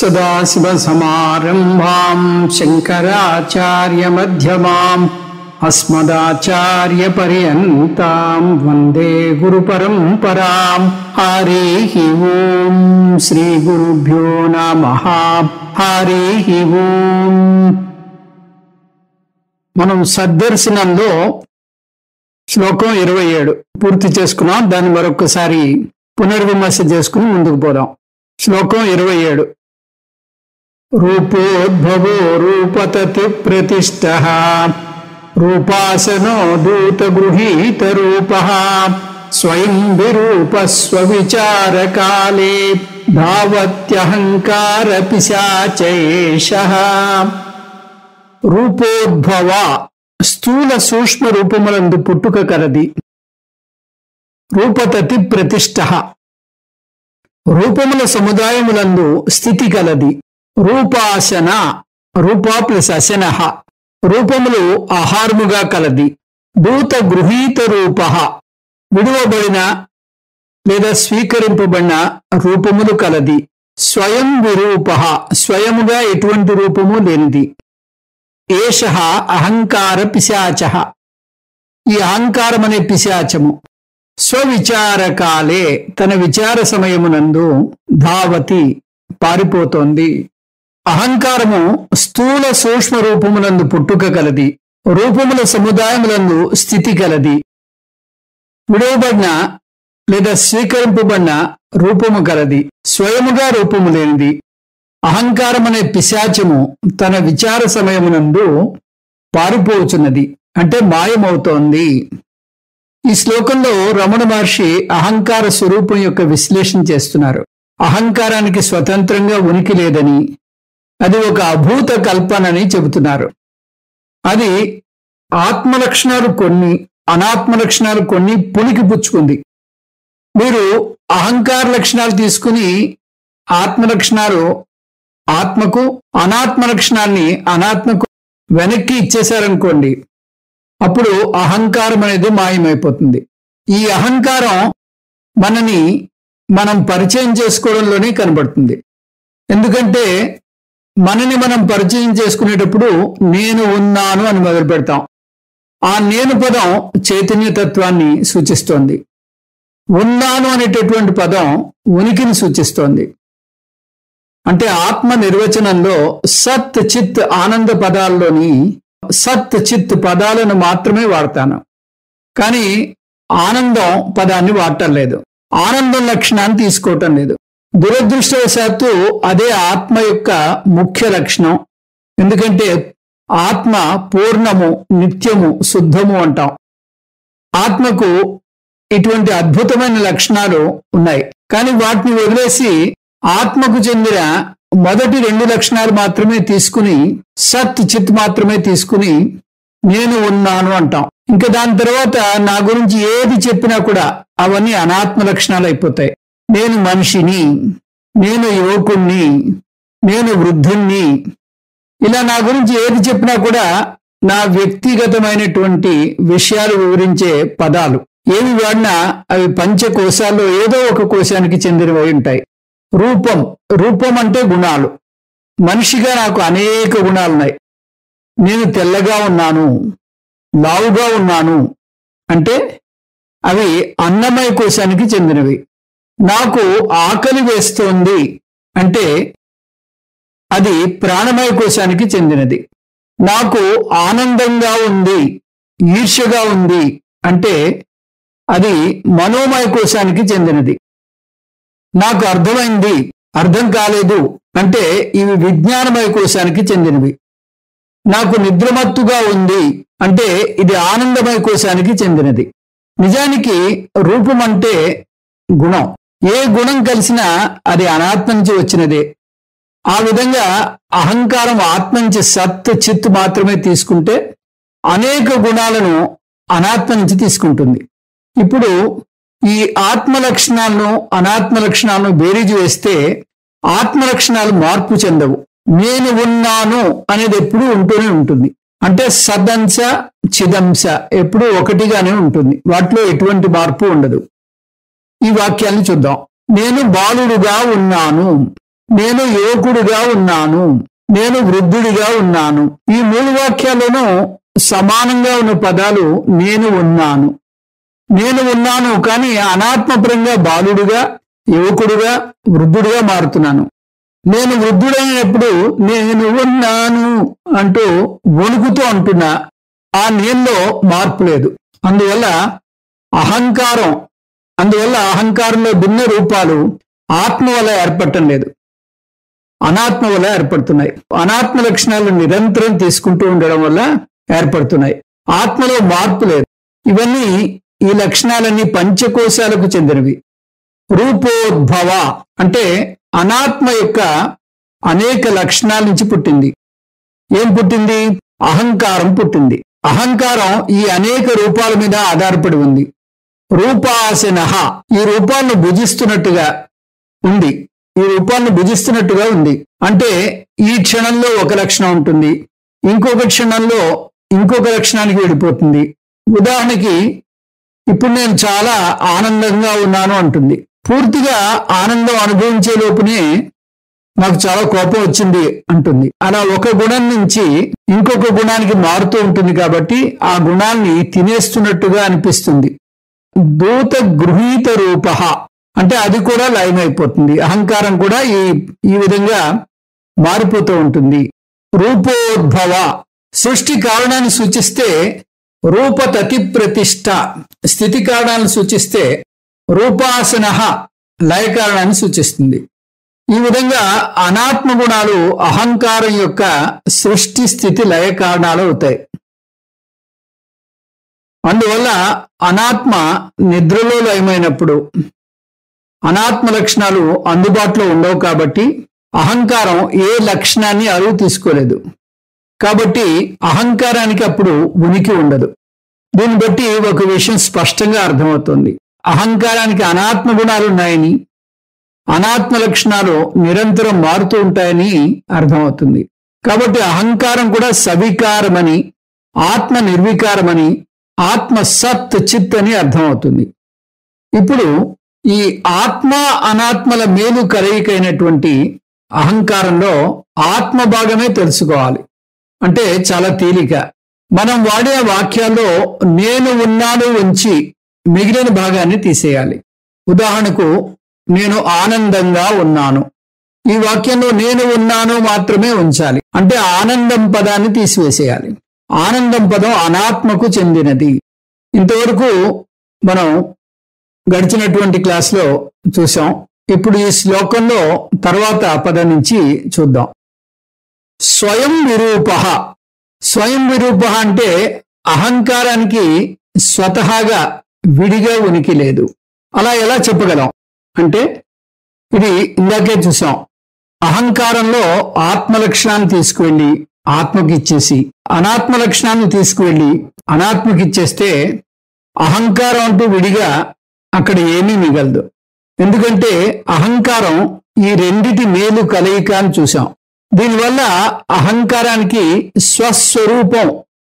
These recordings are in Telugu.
సదాశివసమారంభాం శంకరాచార్యమధ్యమాం అస్మదాచార్యపర్యంతాం వందే గురుపరంపరాం. హరి ఓం శ్రీ గురుభ్యో నమః. హరి ఓం. మనం సద్దర్శనంలో శ్లోకం 27 పూర్తి చేసుకున్నాం. దాన్ని మరొకసారి పునర్విమర్శ చేసుకుని ముందుకు పోదాం. శ్లోకం 27. రూపోద్భవో రూపతతి ప్రతిష్టః రూపాసనో దూత గృహీత రూపః స్వయం విరూప స్వవిచారకాలే ధావత్యహంకార పిశాచయేషః. రూపోద్భవ స్థూల సూక్ష్మ రూపములందు పుట్టుక కలది. రూపతతి ప్రతిష్టః రూపముల సముదాయములందు స్థితి కలది. రూపాసన రూప ప్లస్ అసనః రూపములు ఆహారముగా కలది. దూత గృహీత రూప విడువబడిన లేదా స్వీకరింపబడిన రూపములు కలది. స్వయం విరూప స్వయముగా ఎటువంటి రూపము లేనిది. ఏషః అహంకార పిశాచః ఈ అహంకారం అనే పిశాచము స్వవిచారకాలే తన విచార సమయమునందు ధావతి పారిపోతోంది. అహంకారము స్థూల సూక్ష్మ రూపములందు పుట్టుక కలది. రూపముల సముదాయములందు స్థితి కలది. విడవబడిన లేదా స్వీకరింపబడిన రూపము కలది. స్వయముగా రూపము లేనిది. అహంకారం అనే పిశాచము తన విచార సమయమునందు పారిపోచున్నది, అంటే మాయమవుతోంది. ఈ శ్లోకంలో రమణ మహర్షి అహంకార స్వరూపం యొక్క విశ్లేషణ చేస్తున్నారు. అహంకారానికి స్వతంత్రంగా ఉనికి లేదని, అది ఒక అభూత కల్పనని చెబుతున్నారు. అది ఆత్మలక్షణాలు కొన్ని, అనాత్మ లక్షణాలు కొన్ని పులికి పుచ్చుకుంది. మీరు అహంకార లక్షణాలు తీసుకుని ఆత్మ లక్షణాలు ఆత్మకు, అనాత్మ లక్షణాన్ని అనాత్మకు వెనక్కి ఇచ్చేశారనుకోండి, అప్పుడు అహంకారం అనేది మాయమైపోతుంది. ఈ అహంకారం మనని మనం పరిచయం చేసుకోవడంలోనే కనబడుతుంది. ఎందుకంటే మనని మనం పరిచయం చేసుకునేటప్పుడు నేను ఉన్నాను అని మొదలు పెడతాం. ఆ నేను పదం చైతన్యతత్వాన్ని సూచిస్తోంది. ఉన్నాను అనేటటువంటి పదం ఉనికిని సూచిస్తోంది. అంటే ఆత్మ నిర్వచనంలో సత్ చిత్ ఆనంద పదాల్లోని సత్ చిత్ పదాలను మాత్రమే వాడతాను, కానీ ఆనందం పదాన్ని వాడటం లేదు. ఆనందం లక్షణాన్ని తీసుకోవటం లేదు. దురదృష్టవశాత్తు అదే ఆత్మ యొక్క ముఖ్య లక్షణం. ఎందుకంటే ఆత్మ పూర్ణము, నిత్యము, శుద్ధము అంటాం. ఆత్మకు ఇటువంటి అద్భుతమైన లక్షణాలు ఉన్నాయి. కానీ వాటిని వదిలేసి ఆత్మకు చెందిన మొదటి 2 లక్షణాలు మాత్రమే తీసుకుని, సత్ చిత్ మాత్రమే తీసుకుని నేను ఉన్నాను అంటాం. ఇంకా దాని తర్వాత నా గురించి ఏది చెప్పినా కూడా అవన్నీ అనాత్మ లక్షణాలు అయిపోతాయి. నేను మనిషిని, నేను యువకుణ్ణి, నేను వృద్ధుణ్ణి, ఇలా నా గురించి ఏది చెప్పినా కూడా నా వ్యక్తిగతమైనటువంటి విషయాలు వివరించే పదాలు. ఏవి వాడినా అవి పంచకోశాల్లో ఏదో ఒక కోశానికి చెందినవి ఉంటాయి. రూపం అంటే గుణాలు. మనిషిగా నాకు అనేక గుణాలున్నాయి. నేను తెల్లగా ఉన్నాను, లావుగా ఉన్నాను అంటే అవి అన్నమయ కోశానికి చెందినవి. నాకు ఆకలి వేస్తోంది అంటే అది ప్రాణమయ కోశానికి చెందినది. నాకు ఆనందంగా ఉంది, ఈర్ష్యగా ఉంది అంటే అది మనోమయ కోశానికి చెందినది. నాకు అర్థమైంది, అర్థం కాలేదు అంటే ఇవి విజ్ఞానమయ కోశానికి చెందినవి. నాకు నిద్రమత్తుగా ఉంది అంటే ఇది ఆనందమయ కోశానికి చెందినది. నిజానికి రూపం అంటే గుణం. ఏ గుణం కలిసినా అది అనాత్మ నుంచి వచ్చినదే. ఆ విధంగా అహంకారం ఆత్మ నుంచి సత్ చిత్ మాత్రమే తీసుకుంటే అనేక గుణాలను అనాత్మ నుంచి తీసుకుంటుంది. ఇప్పుడు ఈ ఆత్మ లక్షణాలను అనాత్మ లక్షణాలను బేరీజు వేస్తే ఆత్మ లక్షణాలు మార్పు చెందవు. నేను ఉన్నాను అనేది ఎప్పుడూ ఉంటూనే ఉంటుంది. అంటే సదంశ చిదంశ ఎప్పుడూ ఒకటిగానే ఉంటుంది. వాటిలో ఎటువంటి మార్పు ఉండదు. ఈ వాక్యాన్ని చూద్దాం. నేను బాలుడుగా ఉన్నాను. నేను యువకుడిగా ఉన్నాను, నేను వృద్ధుడిగా ఉన్నాను. ఈ 3 వాక్యాల్లోనూ సమానంగా ఉన్న పదాలు నేను ఉన్నాను. నేను ఉన్నాను కానీ అనాత్మపరంగా బాలుడుగా, యువకుడుగా, వృద్ధుడిగా మారుతున్నాను. నేను వృద్ధుడైనప్పుడు నేను ఉన్నాను అంటూ వణుకుతూ అంటున్నా. ఆ నేనులో మార్పు లేదు. అందువల్ల అహంకారంలో భిన్న రూపాలు ఆత్మ వల్ల ఏర్పడటం లేదు, అనాత్మ వల్ల ఏర్పడుతున్నాయి. అనాత్మ లక్షణాలు నిరంతరం తీసుకుంటూ ఉండడం వల్ల ఏర్పడుతున్నాయి. ఆత్మలో మార్పు లేదు. ఇవన్నీ, ఈ లక్షణాలన్నీ పంచకోశాలకు చెందినవి. రూపోద్భవ అంటే అనాత్మ యొక్క అనేక లక్షణాల నుంచి పుట్టింది. ఏం పుట్టింది? అహంకారం పుట్టింది. అహంకారం ఈ అనేక రూపాల మీద ఆధారపడి ఉంది. రూపాసనః ఈ రూపాలను భుజిస్తున్నట్టుగా ఉంది. అంటే ఈ క్షణంలో ఒక లక్షణం ఉంటుంది, ఇంకొక క్షణంలో ఇంకొక లక్షణానికి వెళ్ళిపోతుంది. ఉదాహరణకి ఇప్పుడు నేను చాలా ఆనందంగా ఉన్నాను అంటుంది. పూర్తిగా ఆనందం అనుభవించే లోపునే నాకు చాలా కోపం వచ్చింది అంటుంది. అలా ఒక గుణం నుంచి ఇంకొక గుణానికి మారుతూ ఉంటుంది కాబట్టి ఆ గుణాన్ని తినేస్తున్నట్టుగా అనిపిస్తుంది. దూత గృహీత రూప అంటే అది కూడా లయమైపోతుంది. అహంకారం కూడా ఈ విధంగా మారిపోతూ ఉంటుంది. రూపోద్భవ సృష్టి కారణాన్ని సూచిస్తే రూపతతి ప్రతిష్ట, స్థితి కారణాలను సూచిస్తే రూపాసన లయ కారణాన్ని సూచిస్తుంది. ఈ విధంగా అనాత్మ గుణాలు అహంకారం యొక్క సృష్టి స్థితి లయ కారణాలు అవుతాయి. అందువల్ల అనాత్మ నిద్రలో లయమైనప్పుడు అనాత్మ లక్షణాలు అందుబాటులో ఉండవు కాబట్టి అహంకారం ఏ లక్షణాన్ని అరువు తీసుకోలేదు. కాబట్టి అహంకారానికి అప్పుడు ఉనికి ఉండదు. దీన్ని బట్టి ఒక విషయం స్పష్టంగా అర్థమవుతుంది. అహంకారానికి అనాత్మ గుణాలు ఉన్నాయని, అనాత్మ లక్షణాలు నిరంతరం మారుతూ ఉంటాయని అర్థమవుతుంది. కాబట్టి అహంకారం కూడా సవికారమని, ఆత్మ నిర్వికారమని, ఆత్మ సత్ చిత్ అని అర్థమవుతుంది. ఇప్పుడు ఈ ఆత్మ అనాత్మల మేలు కలయికైనటువంటి అహంకారంలో ఆత్మ భాగమే తెలుసుకోవాలి. అంటే చాలా తేలిక. మనం వాడే వాక్యాల్లో నేను ఉన్నాను ఉంచి మిగిలిన భాగాన్ని తీసేయాలి. ఉదాహరణకు నేను ఆనందంగా ఉన్నాను, ఈ వాక్యంలో నేను ఉన్నాను మాత్రమే ఉంచాలి. అంటే ఆనందం పదాన్ని తీసివేసేయాలి. ఆనందం పదం అనాత్మకు చెందినది. ఇంతవరకు మనం గడిచినటువంటి క్లాస్లో చూసాం. ఇప్పుడు ఈ శ్లోకంలో తర్వాత పదం నుంచి చూద్దాం. స్వయం విరూప. స్వయం విరూప అంటే అహంకారానికి స్వతహాగా విడిగా ఉనికి లేదు. అలా ఎలా చెప్పగలం అంటే, ఇది ఇందాకే చూసాం. అహంకారంలో ఆత్మ లక్షణాన్ని తీసుకువెళ్ళి ఆత్మకి ఇచ్చేసి, అనాత్మ లక్షణాన్ని తీసుకువెళ్ళి అనాత్మకి ఇచ్చేస్తే అహంకారం అంటూ విడిగా అక్కడ ఏమీ మిగలదు. ఎందుకంటే అహంకారం ఈ రెండిటి మేలు కలయిక అని చూసాం. దీనివల్ల అహంకారానికి స్వస్వరూపం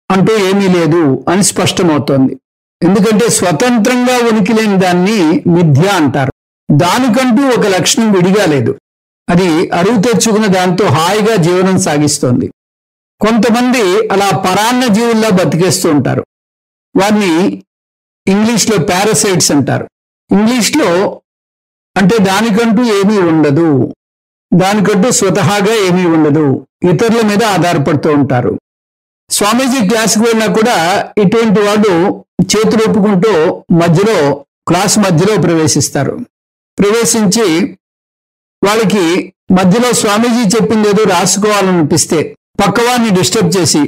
అంటూ ఏమీ లేదు అని స్పష్టమవుతోంది. ఎందుకంటే స్వతంత్రంగా ఉనికి లేని దాన్ని మిథ్య అంటారు. దానికంటూ ఒక లక్షణం విడిగా లేదు. అది అరువు తెచ్చుకున్న దాంతో హాయిగా జీవనం సాగిస్తోంది. కొంతమంది అలా పరాన్న జీవుల్లా బతికేస్తూ ఉంటారు. వారిని ఇంగ్లీష్లో పారాసైట్స్ అంటారు. ఇంగ్లీష్లో అంటే దానికంటూ ఏమీ ఉండదు, దానికంటూ స్వతహాగా ఏమీ ఉండదు, ఇతరుల మీద ఆధారపడుతూ ఉంటారు. స్వామీజీ క్లాస్కి వెళ్ళినా కూడా ఇటువంటి వాడు చేతులు ఒప్పుకుంటూ క్లాస్ మధ్యలో ప్రవేశించి వాళ్ళకి మధ్యలో స్వామీజీ చెప్పింది ఏదో రాసుకోవాలనిపిస్తే పక్కవారిని డిస్టర్బ్ చేసి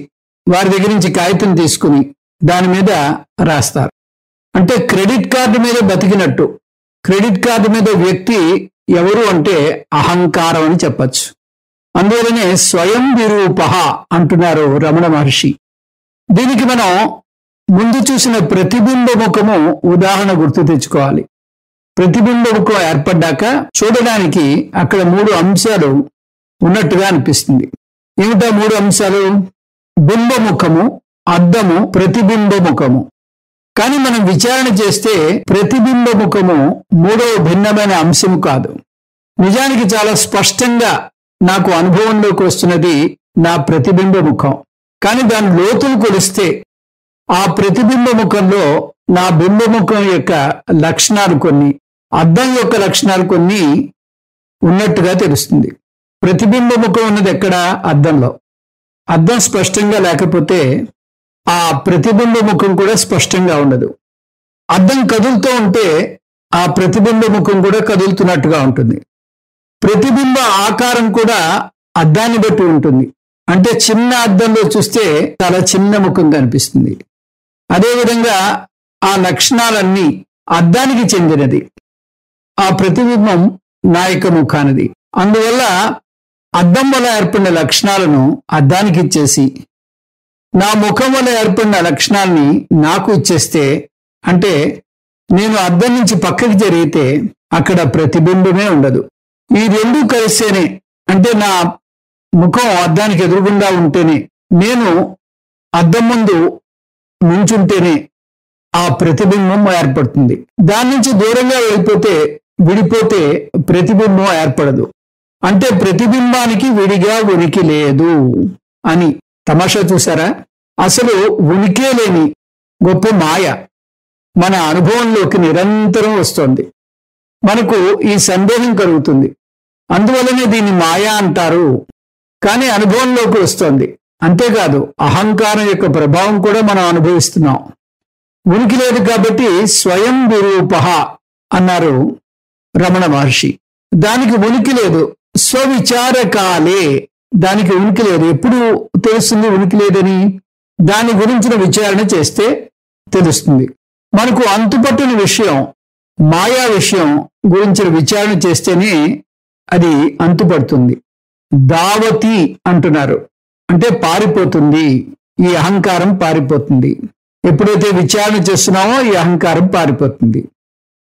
వారి దగ్గర నుంచి కాగితం తీసుకుని దాని మీద రాస్తారు. అంటే క్రెడిట్ కార్డు మీద బతికినట్టు. క్రెడిట్ కార్డు మీద వ్యక్తి ఎవరు అంటే అహంకారం అని చెప్పచ్చు. అందువలనే స్వయం విరూప అంటున్నారు రమణ మహర్షి. దీనికి మనం ముందు చూసిన ప్రతిబింబ ముఖము ఉదాహరణ గుర్తు తెచ్చుకోవాలి. ప్రతిబింబ ముఖం ఏర్పడ్డాక చూడడానికి అక్కడ 3 అంశాలు ఉన్నట్టుగా అనిపిస్తుంది. ఏమిటా 3 అంశాలు? బింబముఖము, అద్దము, ప్రతిబింబ ముఖము. కానీ మనం విచారణ చేస్తే ప్రతిబింబ ముఖము 3వ భిన్నమైన అంశము కాదు. నిజానికి చాలా స్పష్టంగా నాకు అనుభవంలోకి వస్తున్నది నా ప్రతిబింబ ముఖం. కానీ దాని లోతులు కొలిస్తే ఆ ప్రతిబింబ ముఖంలో నా బింబ ముఖం యొక్క లక్షణాలు కొన్ని, అద్దం యొక్క లక్షణాలు కొన్ని ఉన్నట్టుగా తెలుస్తుంది. ప్రతిబింబ ముఖం ఉన్నది ఎక్కడ? అద్దంలో. అద్దం స్పష్టంగా లేకపోతే ఆ ప్రతిబింబ ముఖం కూడా స్పష్టంగా ఉండదు. అద్దం కదులుతూ ఉంటే ఆ ప్రతిబింబ ముఖం కూడా కదులుతున్నట్టుగా ఉంటుంది. ప్రతిబింబ ఆకారం కూడా అద్దాన్ని బట్టి ఉంటుంది. అంటే చిన్న అద్దంలో చూస్తే చాలా చిన్న ముఖం కనిపిస్తుంది. అదేవిధంగా ఆ లక్షణాలన్నీ అద్దానికి చెందినది. ఆ ప్రతిబింబం నా యొక్క ముఖానిది. అందువల్ల అద్దం వల్ల ఏర్పడిన లక్షణాలను అద్దానికి ఇచ్చేసి నా ముఖం వల్ల ఏర్పడిన లక్షణాలని నాకు ఇచ్చేస్తే, అంటే నేను అద్దం నుంచి పక్కకి జరిగితే అక్కడ ప్రతిబింబమే ఉండదు. ఈ రెండూ కలిస్తేనే, అంటే నా ముఖం అద్దానికి ఎదురుగుండా ఉంటేనే, నేను అద్దం ముందు నుంచుంటేనే ఆ ప్రతిబింబం ఏర్పడుతుంది. దాని నుంచి దూరంగా విడిపోతే ప్రతిబింబం ఏర్పడదు. అంటే ప్రతిబింబానికి విడిగా ఉనికి లేదు అని. తమాషా చూసారా? అసలు ఉనికే లేని గొప్ప మాయ మన అనుభవంలోకి నిరంతరం వస్తోంది. మనకు ఈ సందేహం కలుగుతుంది. అందువల్లనే దీన్ని మాయా అంటారు. కానీ అనుభవంలోకి వస్తోంది. అంతేకాదు, అహంకారం యొక్క ప్రభావం కూడా మనం అనుభవిస్తున్నాం. ఉనికి లేదు కాబట్టి స్వయం విరూప అన్నారు రమణ మహర్షి. దానికి ఉనికి లేదు. స్వవిచారకాలే దానికి ఉనికి లేదు. ఎప్పుడు తెలుస్తుంది ఉనికి లేదని? దాని గురించిన విచారణ చేస్తే తెలుస్తుంది. మనకు అంతుపట్టిన విషయం, మాయా విషయం గురించిన విచారణ చేస్తేనే అది అంతుపడుతుంది. దావతి అంటున్నారు, అంటే పారిపోతుంది. ఈ అహంకారం పారిపోతుంది. ఎప్పుడైతే విచారణ చేస్తున్నామో ఈ అహంకారం పారిపోతుంది.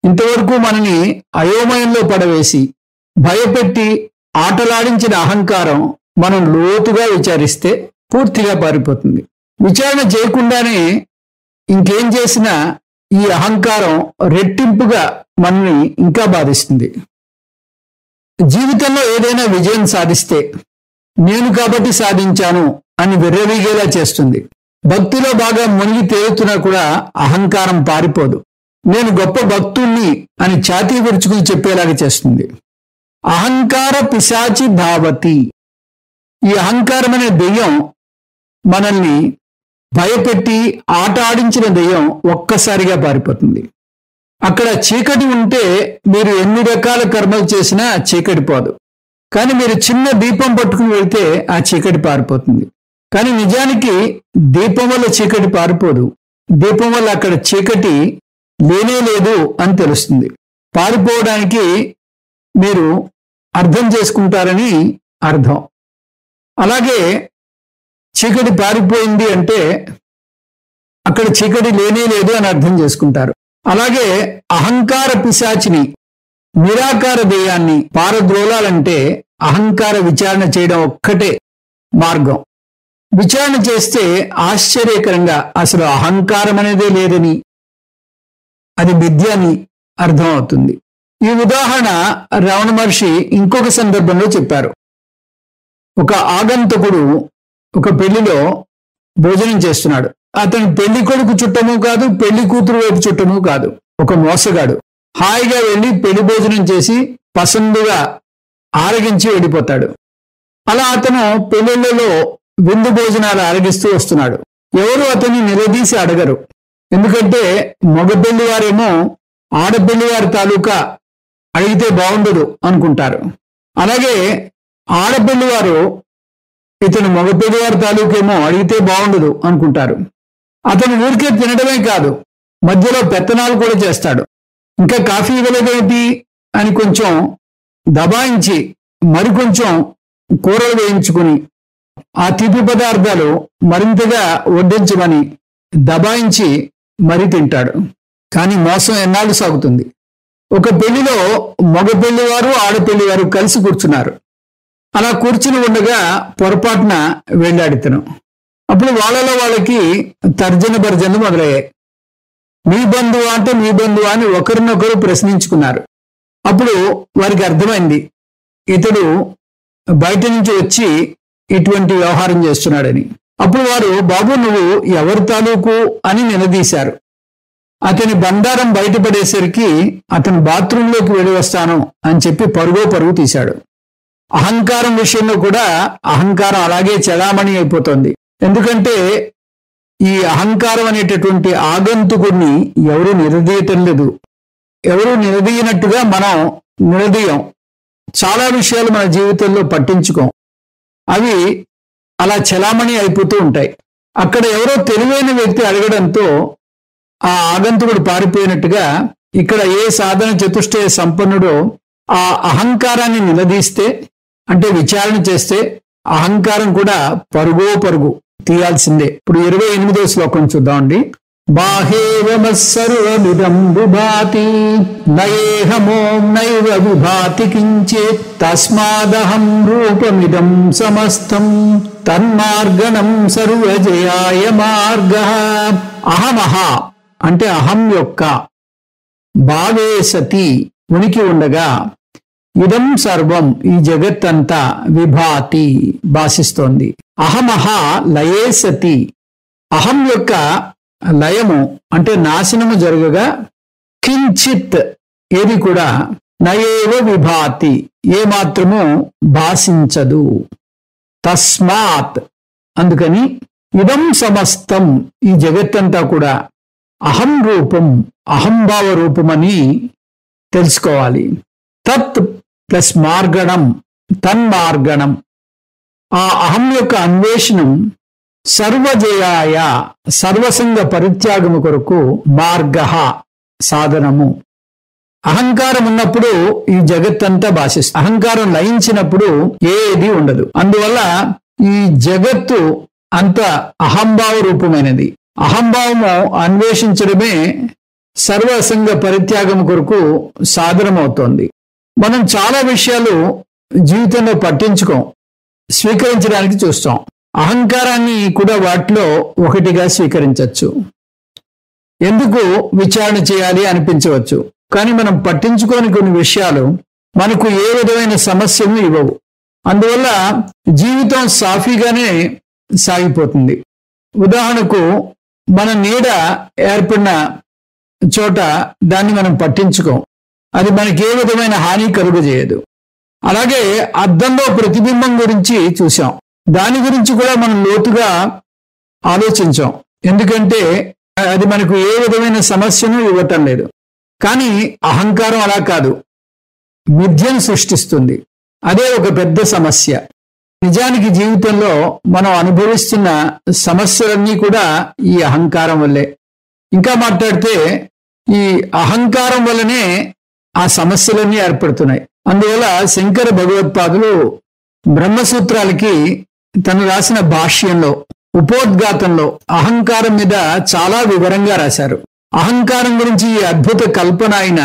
ఇంతవరకు మనని అయోమయంలో పడవేసి భయపెట్టి ఆటలాడించిన అహంకారం మనం లోతుగా విచారిస్తే పూర్తిగా పారిపోతుంది. విచారణ చేయకుండానే ఇంకేం చేసినా ఈ అహంకారం రెట్టింపుగా మనని ఇంకా బాధిస్తుంది. జీవితంలో ఏదైనా విజయం సాధిస్తే నేను కాబట్టి సాధించాను అని విర్రవీగేలా చేస్తుంది. భక్తిలో బాగా మునిగి తేలుతున్నా కూడా అహంకారం పారిపోదు. నేను గొప్ప భక్తుణ్ణి అని ఛాతీ విరుచుకుని చెప్పేలాగా చేస్తుంది. అహంకార పిశాచి ధావతి. ఈ అహంకారం అనే దెయ్యం మనల్ని భయపెట్టి ఆట ఆడించిన దెయ్యం ఒక్కసారిగా పారిపోతుంది. అక్కడ చీకటి ఉంటే మీరు ఎన్ని రకాల కర్మలు చేసినా చీకటి పోదు. కానీ మీరు చిన్న దీపం పట్టుకుని వెళ్తే ఆ చీకటి పారిపోతుంది. కానీ నిజానికి దీపం వల్ల చీకటి పారిపోదు. దీపం వల్ల అక్కడ చీకటి లేనే లేదు అని తెలుస్తుంది. పారిపోవడానికి మీరు అర్థం చేసుకుంటారని అర్థం. అలాగే చీకటి పారిపోయింది అంటే అక్కడ చీకటి లేనే లేదు అని అర్థం చేసుకుంటారు. అలాగే అహంకార పిశాచిని, నిరాకార దేయాన్ని పారద్రోలాలంటే అహంకార విచారణ చేయడం ఒక్కటే మార్గం. విచారణ చేస్తే ఆశ్చర్యకరంగా అసలు అహంకారం అనేదే లేదని, అది మిథ్య అని అర్థం అవుతుంది. ఈ ఉదాహరణ రమణ మహర్షి ఇంకొక సందర్భంలో చెప్పారు. ఒక ఆగంతకుడు ఒక పెళ్లిలో భోజనం చేస్తున్నాడు. అతను పెళ్లి కొడుకు చుట్టము కాదు, పెళ్లి కూతురు వైపు చుట్టము కాదు. ఒక మోసగాడు హాయిగా వెళ్ళి పెళ్లి భోజనం చేసి పసందుగా ఆరగించి వెళ్ళిపోతాడు. అలా అతను పెళ్లిళ్లలో విందు భోజనాలు ఆరగిస్తూ వస్తున్నాడు. ఎవరు అతన్ని నిలదీసి అడగరు. ఎందుకంటే మగ పెళ్లి వారేమో ఆడపెళ్లి వారి తాలూకా అడిగితే బాగుండదు అనుకుంటారు. అలాగే ఆడపెళ్లి వారు ఇతను మగపెళ్లి వారి తాలూకేమో అడిగితే బాగుండదు అనుకుంటారు. అతను ఊరికే తినడమే కాదు, మధ్యలో పెత్తనాలు కూడా చేస్తాడు. ఇంకా కాఫీ ఇవ్వలేదేమిటి అని కొంచెం దబాయించి మరికొంచెం కూరలు వేయించుకుని ఆ తీపి పదార్థాలు మరింతగా వడ్డించమని దబాయించి మరీ తింటాడు. కానీ మోసం ఎన్నాళ్ళు సాగుతుంది. ఒక పెళ్లిలో మగ పెళ్లివారు ఆడపెళ్లివారు కలిసి కూర్చున్నారు. అలా కూర్చుని ఉండగా పొరపాటున వెళ్ళాడితను. అప్పుడు వాళ్ళకి తర్జన భర్జనలు మొదలయ్యాయి. మీ బంధువా అంటే మీ బంధువా అని ఒకరినొకరు ప్రశ్నించుకున్నారు. అప్పుడు వారికి అర్థమైంది ఇతడు బయట నుంచి వచ్చి ఇటువంటి వ్యవహారం చేస్తున్నాడని. అప్పుడు వారు, బాబు నువ్వు ఎవరి తాలూకు అని నిలదీశారు. అతని బండారం బయటపడేసరికి అతను బాత్రూంలోకి వెళ్ళి వస్తాను అని చెప్పి పరుగు తీశాడు. అహంకారం విషయంలో కూడా అహంకారం అలాగే చలామణి అయిపోతుంది. ఎందుకంటే ఈ అహంకారం అనేటటువంటి ఆగంతుకుడిని ఎవరు నిలదీయటం లేదు. ఎవరు నిలదీయనట్టుగా మనం నిలదీయం. చాలా విషయాలు మన జీవితంలో పట్టించుకోం. అవి అలా చలామణి అయిపోతూ ఉంటాయి. అక్కడ ఎవరో తెలివైన వ్యక్తి అడగడంతో ఆ ఆగంతుకుడు పారిపోయినట్టుగా ఇక్కడ ఏ సాధన చతుష్టయ సంపన్నుడో ఆ అహంకారాన్ని నిలదీస్తే, అంటే విచారణ చేస్తే అహంకారం కూడా పరుగు తీయాల్సిందే. ఇప్పుడు 28వ శ్లోకం చూద్దామండి. బాహేవమస్సర్వమిదం విభాతి నయేహమోం నైవ విభాతి కించిత్ తస్మాదహం రూపమిదం సమస్తం తన్మార్గణం సర్వజయాయ మార్గః. అహమహ అంటే అహం యొక్క, భావే సతి ఉనికి ఉండగా, ఇదం సర్వం ఈ జగత్తంతా విభాతి భాషిస్తోంది. అహమహ లయే సతి అహం యొక్క లయము అంటే నాశనము జరగగా, కించిత్ ఏది కూడా నయేవ విభాతి ఏమాత్రము భాషించదు. తస్మాత్ అందుకని ఇదం సమస్తం ఈ జగత్తంతా కూడా అహం రూపం అహంభావ రూపమని తెలుసుకోవాలి. తత్ ప్లస్ మార్గణం తన్మార్గణం ఆ అహం యొక్క అన్వేషణం సర్వజయాయ సర్వసంగ పరిత్యాగము కొరకు మార్గ సాధనము. అహంకారం ఉన్నప్పుడు ఈ జగత్తంతా భాషిస్తుంది. అహంకారం లయించినప్పుడు ఏది ఉండదు. అందువల్ల ఈ జగత్తు అంత అహంభావ రూపమైనది. అహంభావము అన్వేషించడమే సర్వసంగ పరిత్యాగం కొరకు సాధనమవుతోంది. మనం చాలా విషయాలు జీవితంలో పట్టించుకోం, స్వీకరించడానికి చూస్తాం. అహంకారాన్ని కూడా వాటిలో ఒకటిగా స్వీకరించవచ్చు. ఎందుకు విచారణ చేయాలి అనిపించవచ్చు, కానీ మనం పట్టించుకోని కొన్ని విషయాలు మనకు ఏ విధమైన సమస్యను ఇవ్వవు. అందువల్ల జీవితం సాఫీగానే సాగిపోతుంది. ఉదాహరణకు మన నీడ ఏర్పడిన చోట దాన్ని మనం పట్టించుకోం, అది మనకి ఏ విధమైన హాని కలుగజేయదు. అలాగే అద్దంలో ప్రతిబింబం గురించి చూసాం, దాని గురించి కూడా మనం లోతుగా ఆలోచించాం. ఎందుకంటే అది మనకు ఏ విధమైన సమస్యను ఇవ్వటం లేదు. కానీ అహంకారం అలా కాదు, మిథ్యను సృష్టిస్తుంది. అదే ఒక పెద్ద సమస్య. నిజానికి జీవితంలో మనం అనుభవిస్తున్న సమస్యలన్నీ కూడా ఈ అహంకారం వల్లే. ఇంకా మాట్లాడితే ఈ అహంకారం వల్లనే ఆ సమస్యలన్నీ ఏర్పడుతున్నాయి. అందువల్ల శంకర భగవత్పాదులు బ్రహ్మసూత్రాలకి తను రాసిన భాష్యంలో ఉపోద్ఘాతంలో అహంకారం మీద చాలా వివరంగా రాశారు. అహంకారం గురించి ఈ అద్భుత కల్పన అయిన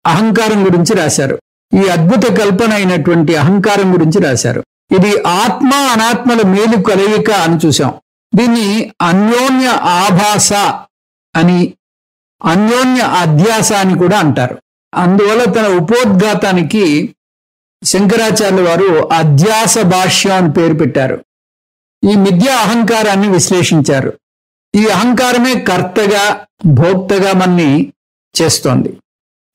అహంకారం గురించి రాశారు. ఈ అద్భుత కల్పన అయినటువంటి అహంకారం గురించి రాశారు. ఇది ఆత్మ అనాత్మల మేలు కలయిక అని చూసాం. దీన్ని అన్యోన్య ఆభాస అని, అన్యోన్య అధ్యాస అని కూడా అంటారు. అందువల్ల తన ఉపోద్ఘాతానికి శంకరాచార్యుల వారు అధ్యాస భాష్యం అని పేరు పెట్టారు. ఈ మిథ్యా అహంకారాన్ని విశ్లేషించారు. ఈ అహంకారమే కర్తగా భోక్తగా మన్ని చేస్తోంది.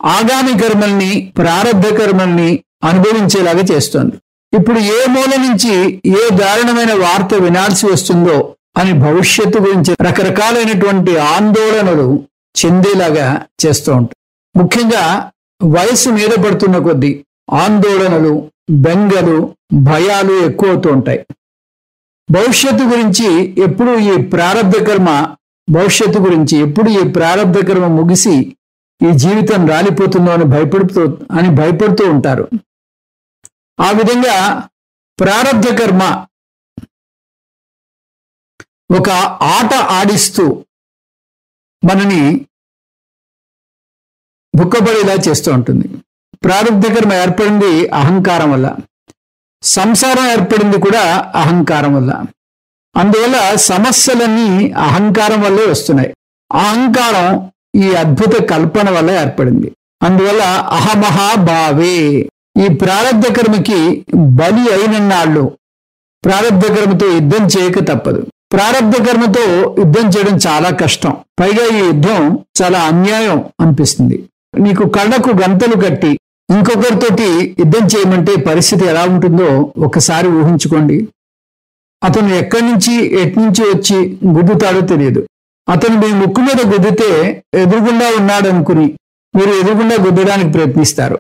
ఆగామి కర్మల్ని ప్రారబ్ధ కర్మల్ని అనుభవించేలాగా చేస్తోంది. ఇప్పుడు ఏ మూల నుంచి ఏ దారుణమైన వార్త వినాల్సి వస్తుందో అని భవిష్యత్తు గురించి రకరకాలైనటువంటి ఆందోళనలు చెందేలాగా చేస్తూ ఉంటాయి. ముఖ్యంగా వయసు మీద పడుతున్న కొద్దీ ఆందోళనలు, బెంగలు, భయాలు ఎక్కువవుతూ ఉంటాయి. భవిష్యత్తు గురించి ఎప్పుడు ఈ ప్రారబ్ధ కర్మ భవిష్యత్తు గురించి ఎప్పుడు ఈ ప్రారబ్ధ కర్మ ముగిసి ఈ జీవితం రాలిపోతుందో అని భయపడుతూ ఉంటారు. ఆ విధంగా ప్రారబ్ధ కర్మ ఒక ఆట ఆడిస్తూ మనని దుఃఖపడేలా చేస్తూ ఉంటుంది. ప్రారబ్ధ కర్మ ఏర్పడింది అహంకారం వల్ల, సంసారం ఏర్పడింది కూడా అహంకారం వల్ల. అందువల్ల సమస్యలన్నీ అహంకారం వల్లే వస్తున్నాయి. అహంకారం ఈ అద్భుత కల్పన వల్ల ఏర్పడింది. అందువల్ల అహమహా భావే ఈ ప్రారబ్ధ కర్మకి బలి అయినన్నాళ్ళు ప్రారబ్ధ కర్మతో యుద్ధం చేయక తప్పదు. ప్రారబ్ధ కర్మతో యుద్ధం చేయడం చాలా కష్టం. పైగా ఈ యుద్ధం చాలా అన్యాయం అనిపిస్తుంది. నీకు కళ్ళకు గంతలు కట్టి ఇంకొకరితోటి యుద్ధం చేయమంటే పరిస్థితి ఎలా ఉంటుందో ఒకసారి ఊహించుకోండి. అతను ఎక్కడి నుంచి ఎట్నుంచి వచ్చి గుద్దుతాడో తెలియదు. అతను మీ ముక్కు మీద గుద్దితే ఎదురుగుండా ఉన్నాడనుకుని మీరు ఎదురుగుండా గుద్దడానికి ప్రయత్నిస్తారు.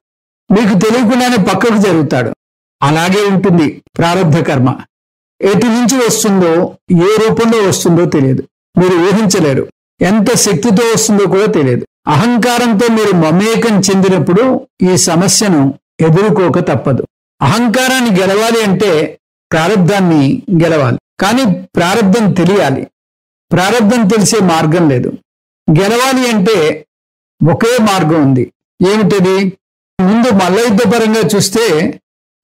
మీకు తెలియకుండానే పక్కకు జరుగుతాడు. అలాగే ఉంటుంది ప్రారబ్ధ కర్మ. ఎటు నుంచి వస్తుందో ఏ రూపంలో వస్తుందో తెలియదు, మీరు ఊహించలేరు. ఎంత శక్తితో వస్తుందో కూడా తెలియదు. అహంకారంతో మీరు మమేకం చెందినప్పుడు ఈ సమస్యను ఎదుర్కోక తప్పదు. అహంకారాన్ని గెలవాలి అంటే ప్రారబ్ధాన్ని గెలవాలి. కానీ ప్రారబ్ధం తెలియాలి. ప్రారబ్ధం తెలిసే మార్గం లేదు. గెలవాలి అంటే ఒకే మార్గం ఉంది. ఏమిటది? ముందు మల్లయుద్ధ పరంగా చూస్తే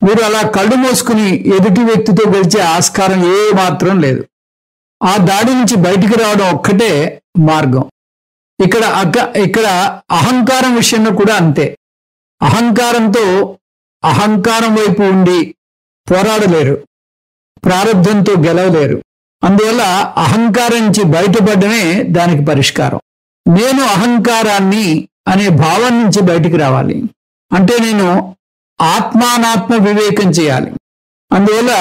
మీరు అలా కళ్ళు మూసుకుని ఎదుటి వ్యక్తితో గెలిచే ఆస్కారం ఏ మాత్రం లేదు. ఆ దాడి నుంచి బయటికి రావడం ఒక్కటే మార్గం. ఇక్కడ అహంకారం విషయంలో కూడా అంతే. అహంకారంతో అహంకారం వైపు ఉండి పోరాడలేరు, ప్రారబ్ధంతో గెలవలేరు. అందువల్ల అహంకారం నుంచి బయటపడమే దానికి పరిష్కారం. నేను అహంకారాన్ని అనే భావం నుంచి బయటికి రావాలి అంటే నేను ఆత్మానాత్మ వివేకం చేయాలి. అందువల్ల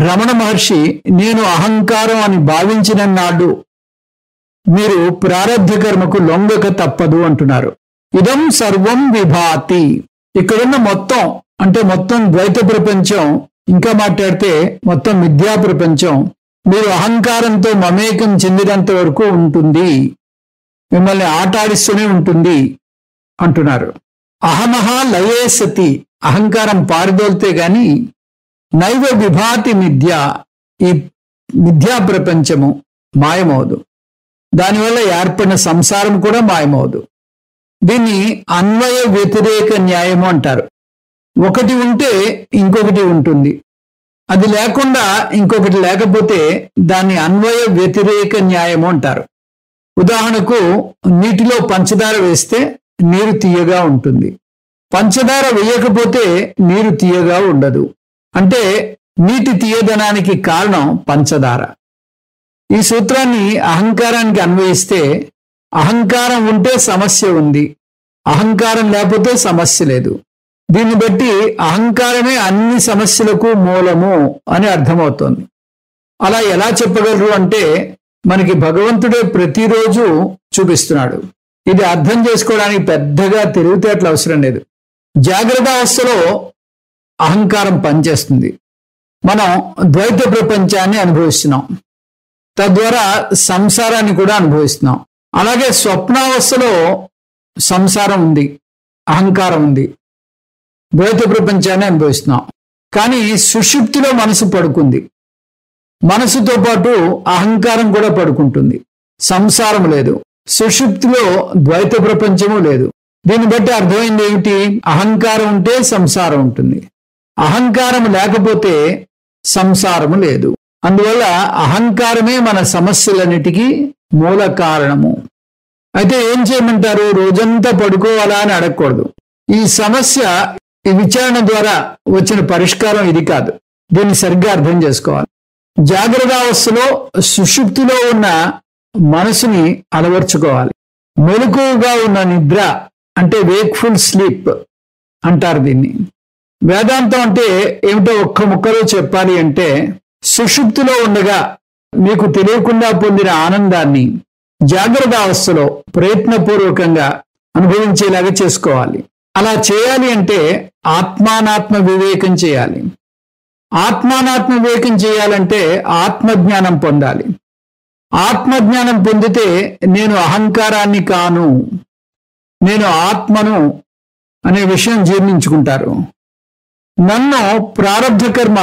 రమణ మహర్షి నేను అహంకారం అని భావించిన నాడు మీరు ప్రారబ్ధ కర్మకు లొంగక తప్పదు అంటున్నారు. ఇదం సర్వం విభాతి. ఇక్కడున్న మొత్తం అంటే మొత్తం ద్వైత ప్రపంచం, ఇంకా మాట్లాడితే మొత్తం మిథ్యా ప్రపంచం మీరు అహంకారంతో మమేకం చెందినంత వరకు ఉంటుంది, మిమ్మల్ని ఆటాడిస్తూనే ఉంటుంది అంటున్నారు. అహమహ లయే సతి. అహంకారం పారిదోలితే గాని నైవ విభాతి మిథ్య. ఈ మిథ్యా ప్రపంచము మాయమవదు. దానివల్ల ఏర్పడిన సంసారం కూడా మాయమవదు. దీన్ని అన్వయ వ్యతిరేక న్యాయము అంటారు. ఒకటి ఉంటే ఇంకొకటి ఉంటుంది, అది లేకుండా ఇంకొకటి లేకపోతే దాన్ని అన్వయ వ్యతిరేక న్యాయము అంటారు. ఉదాహరణకు నీటిలో పంచదార వేస్తే నీరు తీయగా ఉంటుంది, పంచదార వేయకపోతే నీరు తీయగా ఉండదు. అంటే నీటి తీయదనానికి కారణం పంచదార. ఈ సూత్రాన్ని అహంకారానికి అన్వయిస్తే అహంకారం ఉంటే సమస్య ఉంది, అహంకారం లేకపోతే సమస్య లేదు. దీన్ని బట్టి అహంకారమే అన్ని సమస్యలకు మూలము అని అర్థమవుతోంది. అలా ఎలా చెప్పగలరు అంటే మనకి భగవంతుడే ప్రతిరోజు చూపిస్తున్నాడు. ఇది అర్థం చేసుకోవడానికి పెద్దగా తెలివితేటలు అవసరం లేదు. జాగ్రత్త అవస్థలో అహంకారం పనిచేస్తుంది. మనం ద్వైత ప్రపంచాన్ని అనుభవిస్తున్నాం, తద్వారా సంసారాన్ని కూడా అనుభవిస్తున్నాం. అలాగే స్వప్నావస్థలో సంసారం ఉంది, అహంకారం ఉంది, ద్వైత ప్రపంచాన్ని అనుభవిస్తున్నాం. కానీ సుషుప్తిలో మనసు పడుకుంది, మనసుతో పాటు అహంకారం కూడా పడుకుంటుంది. సంసారం లేదు, సుషుప్తిలో ద్వైత ప్రపంచము లేదు. దీన్ని బట్టి అర్థమైంది ఏమిటి? అహంకారం ఉంటే సంసారం ఉంటుంది, అహంకారం లేకపోతే సంసారము లేదు. అందువల్ల అహంకారమే మన సమస్యలన్నిటికీ మూల కారణము. అయితే ఏం చేయమంటారు? రోజంతా పడుకోవాలా అని అడగకూడదు. ఈ సమస్య ఈ విచారణ ద్వారా వచ్చిన పరిష్కారం ఇది కాదు. దీన్ని సరిగ్గా అర్థం చేసుకోవాలి. జాగ్రత్త అవస్థలో సుషుప్తిలో ఉన్న మనసుని అలవర్చుకోవాలి. మెలకువగా ఉన్న నిద్ర అంటే వేక్ఫుల్ స్లీప్ అంటారు దీన్ని. వేదాంతం అంటే ఏమిటో ఒక్క ముక్కలో చెప్పాలి అంటే సుషుప్తిలో ఉండగా మీకు తెలియకుండా పొందిన ఆనందాన్ని జాగ్రత్త అవస్థలో ప్రయత్నపూర్వకంగా అనుభవించేలాగా చేసుకోవాలి. అలా చేయాలి అంటే ఆత్మానాత్మ వివేకం చేయాలి. ఆత్మానాత్మ వివేకం చేయాలంటే ఆత్మజ్ఞానం పొందాలి. ఆత్మజ్ఞానం పొందితే నేను అహంకారాన్ని కాను, నేను ఆత్మను అనే విషయం జీర్ణించుకుంటారు. నన్ను ప్రారబ్ధ కర్మ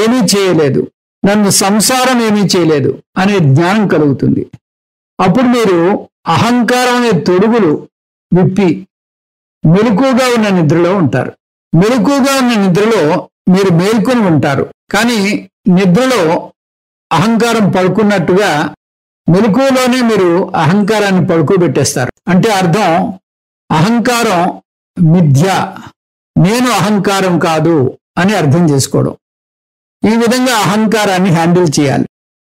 ఏమీ చేయలేదు, నన్ను సంసారం ఏమీ చేయలేదు అనే జ్ఞానం కలుగుతుంది. అప్పుడు మీరు అహంకారం అనే తొడుగులు విప్పి మెలకువగా ఉన్న నిద్రలో ఉంటారు. మెలకువగా ఉన్న నిద్రలో మీరు మేల్కొని ఉంటారు. కానీ నిద్రలో అహంకారం పడుకున్నట్టుగా మెలకువలోనే మీరు అహంకారాన్ని పడుకోబెట్టేస్తారు. అంటే అర్థం అహంకారం మిథ్య, నేను అహంకారం కాదు అని అర్థం చేసుకోవడం. ఈ విధంగా అహంకారాన్ని హ్యాండిల్ చేయాలి.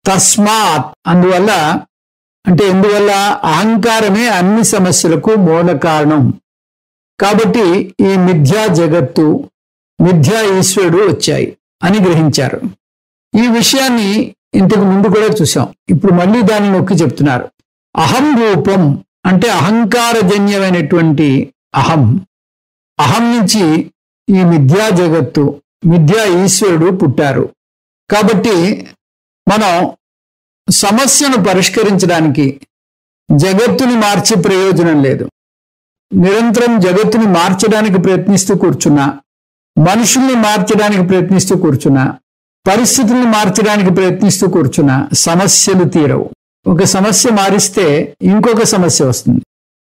తస్మాత్, అందువల్ల అంటే ఎందువల్ల, అహంకారమే అన్ని సమస్యలకు మూల కారణం. కాబట్టి ఈ మిథ్యా జగత్తు, మిథ్యా ఈశ్వరుడు వచ్చాయి అని గ్రహించారు. ఈ విషయాన్ని ఇంతకు ముందు కూడా చూసాం. ఇప్పుడు మళ్ళీ దాన్ని నొక్కి చెప్తున్నారు. అహం రూపం అంటే అహంకారజన్యమైనటువంటి అహం. అహం నుంచి ఈ మిథ్యా జగత్తు, మిథ్యా ఈశ్వరుడు పుట్టారు. కాబట్టి మనం సమస్యను పరిష్కరించడానికి జగత్తుని మార్చే ప్రయోజనం లేదు. నిరంతరం జగత్తుని మార్చడానికి ప్రయత్నిస్తూ కూర్చున్నా, మనుషుల్ని మార్చడానికి ప్రయత్నిస్తూ కూర్చున్నా, పరిస్థితుల్ని మార్చడానికి ప్రయత్నిస్తూ కూర్చున్నా సమస్యలు తీరవు. ఒక సమస్య మారిస్తే ఇంకొక సమస్య వస్తుంది.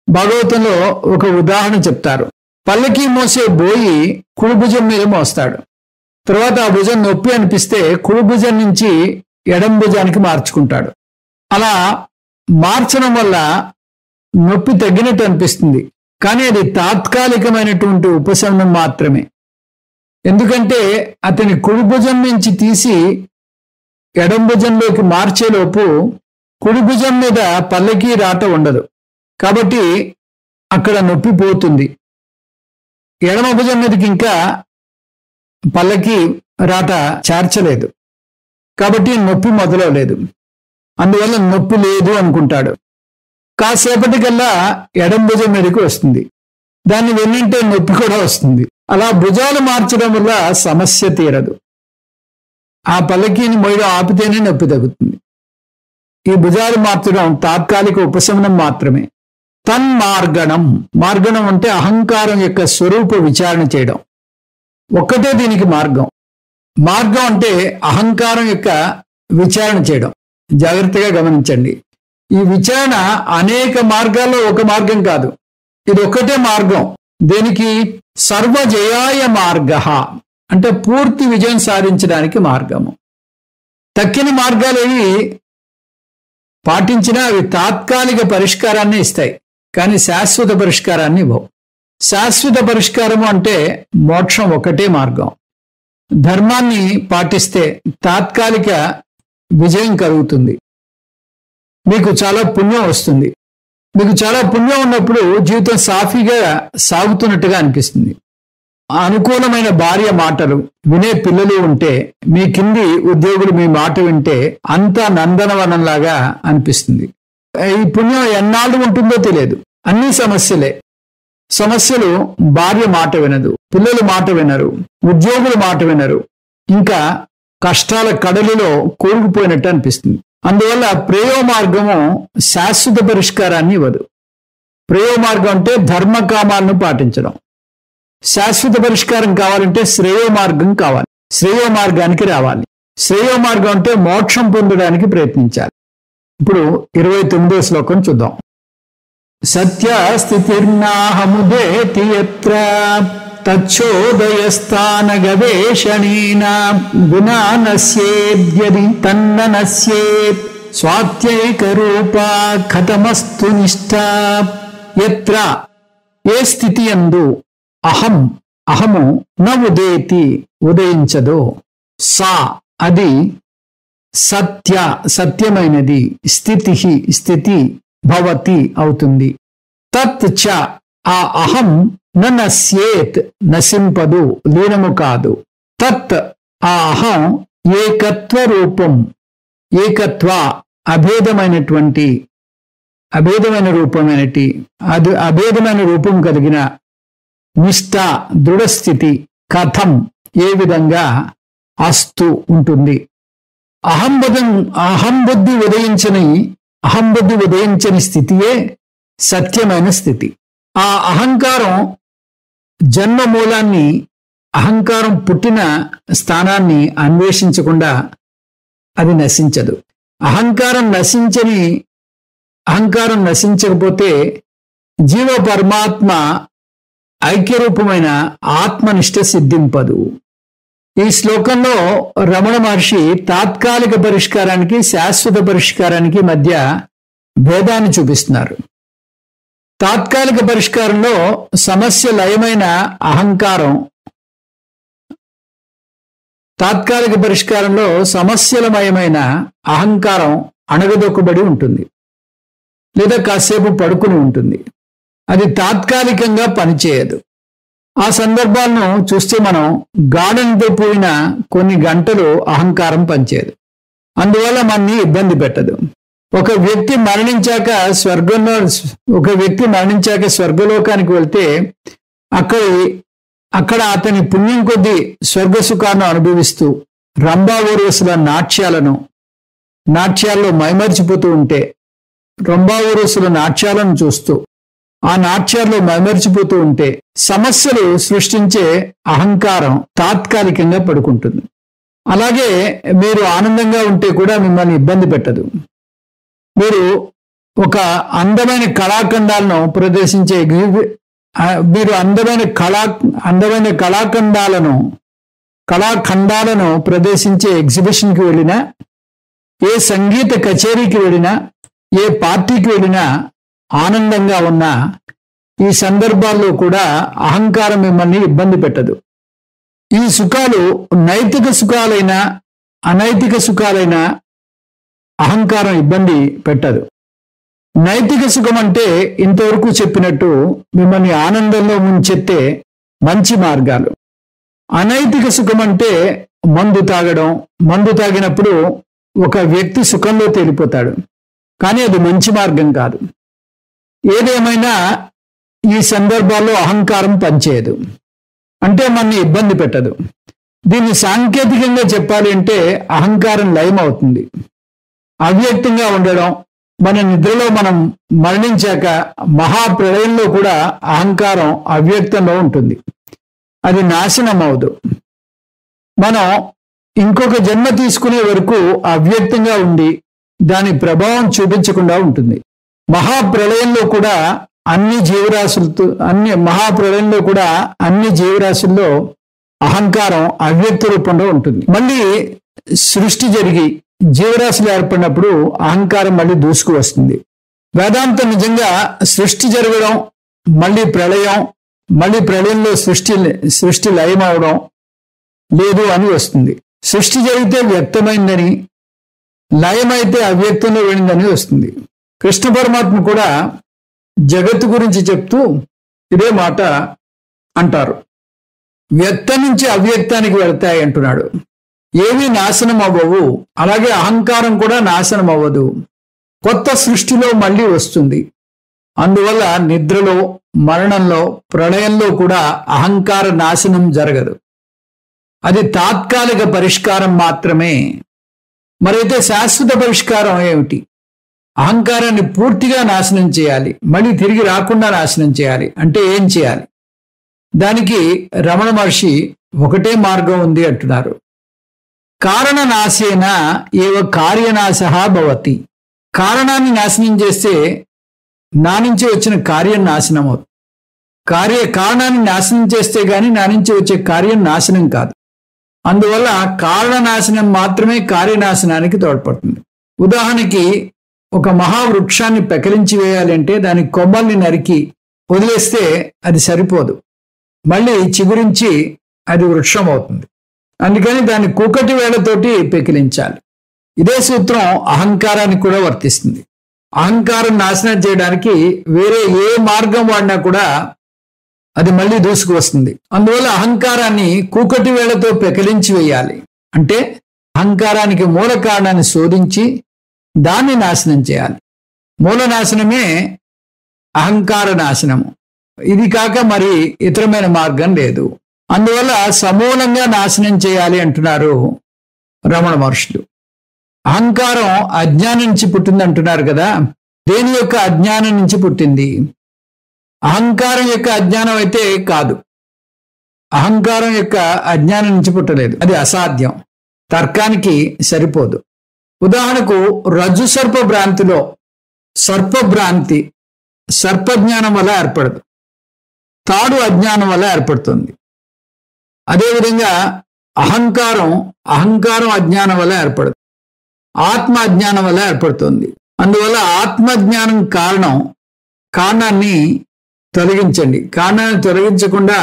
భాగవతంలో ఒక ఉదాహరణ చెప్తారు. పల్లకి మోసే బోయి కుడి భుజం మీద మోస్తాడు. తర్వాత ఆ భుజం నొప్పి అనిపిస్తే కుడి భుజం నుంచి ఎడం భుజానికి మార్చుకుంటాడు. అలా మార్చడం వల్ల నొప్పి తగ్గినట్టు అనిపిస్తుంది, కానీ అది తాత్కాలికమైనటువంటి ఉపశమనం మాత్రమే. ఎందుకంటే అతని కుడి భుజం నుంచి తీసి ఎడం భుజంలోకి మార్చేలోపు కుడి భుజం మీద పల్లకి రాట ఉండదు, కాబట్టి అక్కడ నొప్పి పోతుంది. ఎడమ భుజం మీదకి ఇంకా పల్లకి రాట చేర్చలేదు, కాబట్టి నొప్పి మొదలవలేదు. అందువల్ల నొప్పి లేదు అనుకుంటాడు. కాసేపటికల్లా ఎడం భుజం మీదకి వస్తుంది, దాన్ని వెన్నంటే నొప్పి కూడా వస్తుంది. అలా భుజాలు మార్చడం వల్ల సమస్య తీరదు. ఆ పల్లకీని మొయ్యడం ఆపితేనే నొప్పి తగ్గుతుంది. ఈ భుజాలు మార్చడం తాత్కాలిక ఉపశమనం మాత్రమే. తన్మార్గణం, మార్గణం అంటే అహంకారం యొక్క స్వరూప విచారణ చేయడం. ఒక్కటే దీనికి మార్గం. మార్గం అంటే అహంకారం యొక్క విచారణ చేయడం. జాగ్రత్తగా గమనించండి. ఈ విచారణ అనేక మార్గాల్లో ఒక మార్గం కాదు, ఇది ఒక్కటే మార్గం. దేనికి? సర్వజయాయ మార్గ అంటే పూర్తి విజయం సాధించడానికి మార్గము. తక్కిన మార్గాలేవి పాటించినా అవి తాత్కాలిక పరిష్కారాన్ని ఇస్తాయి, కానీ శాశ్వత పరిష్కారాన్ని ఇవ్వవు. శాశ్వత పరిష్కారము అంటే మోక్షం ఒకటే మార్గం. ధర్మాన్ని పాటిస్తే తాత్కాలిక విజయం కలుగుతుంది, మీకు చాలా పుణ్యం వస్తుంది. మీకు చాలా పుణ్యం ఉన్నప్పుడు జీవితం సాఫీగా సాగుతున్నట్టుగా అనిపిస్తుంది. అనుకూలమైన భార్య మాటలు వినే పిల్లలు ఉంటే, మీ కింది ఉద్యోగులు మీ మాట వింటే అంతా నందనవనంలాగా అనిపిస్తుంది. ఈ పుణ్యం ఎన్నాళ్ళు ఉంటుందో తెలియదు. అన్ని సమస్యలే. సమస్యలు భార్య మాట వినదు, పిల్లలు మాట వినరు, ఉద్యోగులు మాట వినరు, ఇంకా కష్టాల కడలిలో కూరుకుపోయినట్టు అనిపిస్తుంది. అందువల్ల ప్రేయో మార్గము శాశ్వత పరిష్కారాన్ని ఇవ్వదు. ప్రేయో మార్గం అంటే ధర్మకామాలను పాటించడం. శాశ్వత పరిష్కారం కావాలంటే శ్రేయో మార్గం కావాలి, శ్రేయో మార్గానికి రావాలి. శ్రేయో మార్గం అంటే మోక్షం పొందడానికి ప్రయత్నించాలి. ఇప్పుడు 29వ శ్లోకం చూద్దాం. సత్యస్థితిర్నాహముదేతి యత్ర తచ్చోదయస్థాన గవేషణేన గుణా నశ్యేద్యది తన్న నశ్యేత్ స్వాత్యైక రూపా కథమస్తు నిష్ఠా. యత్ర ఏ స్థితి యందు అహం అహము న ఉదేతి ఉదయించదో, సా అది సత్య సత్యమైనది, స్థితి స్థితి భవతి అవుతుంది. తత్ చ ఆ అహం న నశ్యేత్ నశింపదు, లీనము కాదు. తత్ ఆ అహం ఏకత్వ రూపం, ఏకత్వ అభేదమైనటువంటి అభేదమైన రూపమైనటి అది అభేదమైన రూపం కలిగిన నిష్ఠ దృఢస్థితి కథం ఏ విధంగా అస్తు ఉంటుంది. అహంబుద్ధి ఉదయించని స్థితియే సత్యమైన స్థితి. ఆ అహంకారం జన్మ మూలాన్ని, అహంకారం పుట్టిన స్థానాన్ని అన్వేషించకుండా అది నశించదు. అహంకారం నశించకపోతే జీవ పరమాత్మ ఐక్యరూపమైన ఆత్మనిష్ట సిద్ధింపదు. ఈ శ్లోకంలో రమణ మహర్షి తాత్కాలిక పరిష్కారానికి శాశ్వత పరిష్కారానికి మధ్య భేదాన్ని చూపిస్తున్నారు. తాత్కాలిక పరిష్కారంలో సమస్య లయమైన అహంకారం తాత్కాలిక పరిష్కారంలో సమస్యలమయమైన అహంకారం అణగదొక్కబడి ఉంటుంది, లేదా కాసేపు పడుకుని ఉంటుంది. అది తాత్కాలికంగా పనిచేయదు. ఆ సందర్భాలను చూస్తే మనం గార్డెన్తో పోయిన కొన్ని గంటలు అహంకారం పనిచేయదు, అందువల్ల మనని ఇబ్బంది పెట్టదు. ఒక వ్యక్తి మరణించాక స్వర్గలోకానికి వెళ్తే అక్కడ అతని పుణ్యం కొద్దీ స్వర్గ సుఖాన్ని అనుభవిస్తూ రంభా ఊర్వశుల నాట్యాల్లో మైమరిచిపోతూ ఉంటే, రంభా ఊర్వశుల నాట్యాలను చూస్తూ ఆ నాట్యాల్లో మైమరిచిపోతూ ఉంటే సమస్యలు సృష్టించే అహంకారం తాత్కాలికంగా పడుకుంటుంది. అలాగే మీరు ఆనందంగా ఉంటే కూడా మిమ్మల్ని ఇబ్బంది పెట్టదు. మీరు ఒక అందమైన కళాఖండాలను ప్రదర్శించే కళాఖండాలను ప్రదర్శించే ఎగ్జిబిషన్కి వెళ్ళినా, ఏ సంగీత కచేరీకి వెళ్ళినా, ఏ పార్టీకి వెళ్ళినా ఆనందంగా ఉన్న ఈ సందర్భాల్లో కూడా అహంకారం మిమ్మల్ని ఇబ్బంది పెట్టదు. ఈ సుఖాలు నైతిక సుఖాలైనా అనైతిక సుఖాలైనా అహంకారం ఇబ్బంది పెట్టదు. నైతిక సుఖం అంటే ఇంతవరకు చెప్పినట్టు మిమ్మల్ని ఆనందంలో ముంచెత్తే మంచి మార్గాలు. అనైతిక సుఖం అంటే మందు తాగినప్పుడు ఒక వ్యక్తి సుఖంలో తేలిపోతాడు, కానీ అది మంచి మార్గం కాదు. ఏదేమైనా ఈ సందర్భాల్లో అహంకారం పనిచేయదు, అంటే మనని ఇబ్బంది పెట్టదు. దీన్ని సాంకేతికంగా చెప్పాలి అంటే అహంకారం లయం అవుతుంది. అవ్యక్తంగా ఉండడం, మన నిద్రలో మనం మరణించాక మహాప్రళయంలో కూడా అహంకారం అవ్యక్తంలో ఉంటుంది, అది నాశనం అవదు. మనం ఇంకొక జన్మ తీసుకునే వరకు అవ్యక్తంగా ఉండి దాని ప్రభావం చూపించకుండా ఉంటుంది. మహాప్రళయంలో కూడా అన్ని జీవరాశుల్లో అహంకారం అవ్యక్త రూపంలో ఉంటుంది. మళ్ళీ సృష్టి జరిగి జీవరాశులు ఏర్పడినప్పుడు అహంకారం మళ్ళీ దూసుకు వస్తుంది. వేదాంతం నిజంగా సృష్టి జరగడం, మళ్ళీ ప్రళయంలో సృష్టి లయం అవడం లేదు అని వస్తుంది. సృష్టి జరిగితే వ్యక్తమైందని, లయమైతే అవ్యక్తంలో వెళ్ళిందని వస్తుంది. కృష్ణ పరమాత్మ కూడా జగత్తు గురించి చెప్తూ ఇదే మాట అంటారు. వ్యక్తం నుంచి అవ్యక్తానికి వెళ్తాయి అంటున్నాడు. ఏమీ నాశనం అవ్వవు, అలాగే అహంకారం కూడా నాశనం అవ్వదు, కొత్త సృష్టిలో మళ్ళీ వస్తుంది. అందువల్ల నిద్రలో, మరణంలో, ప్రళయంలో కూడా అహంకార నాశనం జరగదు. అది తాత్కాలిక పరిష్కారం మాత్రమే. మరైతే శాశ్వత పరిష్కారం ఏమిటి? అహంకారాన్ని పూర్తిగా నాశనం చేయాలి, మళ్ళీ తిరిగి రాకుండా నాశనం చేయాలి అంటే ఏం చేయాలి? దానికి రమణ మహర్షి ఒకటే మార్గం ఉంది అంటున్నారు. కారణనాశేన ఏవ కార్యనాశః భవతి. కారణాన్ని నాశనం చేస్తే నా నుంచి వచ్చిన కార్యం నాశనం అవుతుంది. కారణాన్ని నాశనం చేస్తే గాని నా నుంచి వచ్చే కార్యం నాశనం కాదు. అందువల్ల కారణనాశనం మాత్రమే కార్యనాశనానికి తోడ్పడుతుంది. ఉదాహరణకి ఒక మహావృక్షాన్ని పెకలించి వేయాలంటే దాని కొమ్మల్ని నరికి వదిలేస్తే అది సరిపోదు, మళ్ళీ చిగురించి అది వృక్షం అవుతుంది. అందుకని దాన్ని కూకటి వేళ్లతోటి పెకిలించాలి. ఇదే సూత్రం అహంకారానికి కూడా వర్తిస్తుంది. అహంకారం నాశనం చేయడానికి వేరే ఏ మార్గం వాడినా కూడా అది మళ్ళీ దూసుకు వస్తుంది. అందువల్ల అహంకారాన్ని కూకటి వేళ్లతో పెకిలించి వేయాలి. అంటే అహంకారానికి మూల కారణాన్ని శోధించి దాన్ని నాశనం చేయాలి. మూల నాశనమే అహంకార నాశనము. ఇది కాక మరి ఇతరమైన మార్గం లేదు. అందువల్ల సమూలంగా నాశనం చేయాలి అంటున్నారు రమణ మహర్షులు. అహంకారం అజ్ఞానం నుంచి పుట్టింది అంటున్నారు కదా. దేని యొక్క అజ్ఞానం నుంచి పుట్టింది? అహంకారం యొక్క అజ్ఞానం అయితే కాదు. అహంకారం యొక్క అజ్ఞానం నుంచి పుట్టలేదు, అది అసాధ్యం, తర్కానికి సరిపోదు. ఉదాహరణకు రజ్జు సర్ప భ్రాంతిలో సర్పభ్రాంతి సర్పజ్ఞానం వల్ల ఏర్పడదు, తాడు అజ్ఞానం వల్ల ఏర్పడుతుంది. అదేవిధంగా అహంకారం అజ్ఞానం వల్ల ఏర్పడదు, ఆత్మ అజ్ఞానం వల్ల ఏర్పడుతుంది. అందువల్ల ఆత్మజ్ఞానం కారణాన్ని తొలగించండి. కారణాన్ని తొలగించకుండా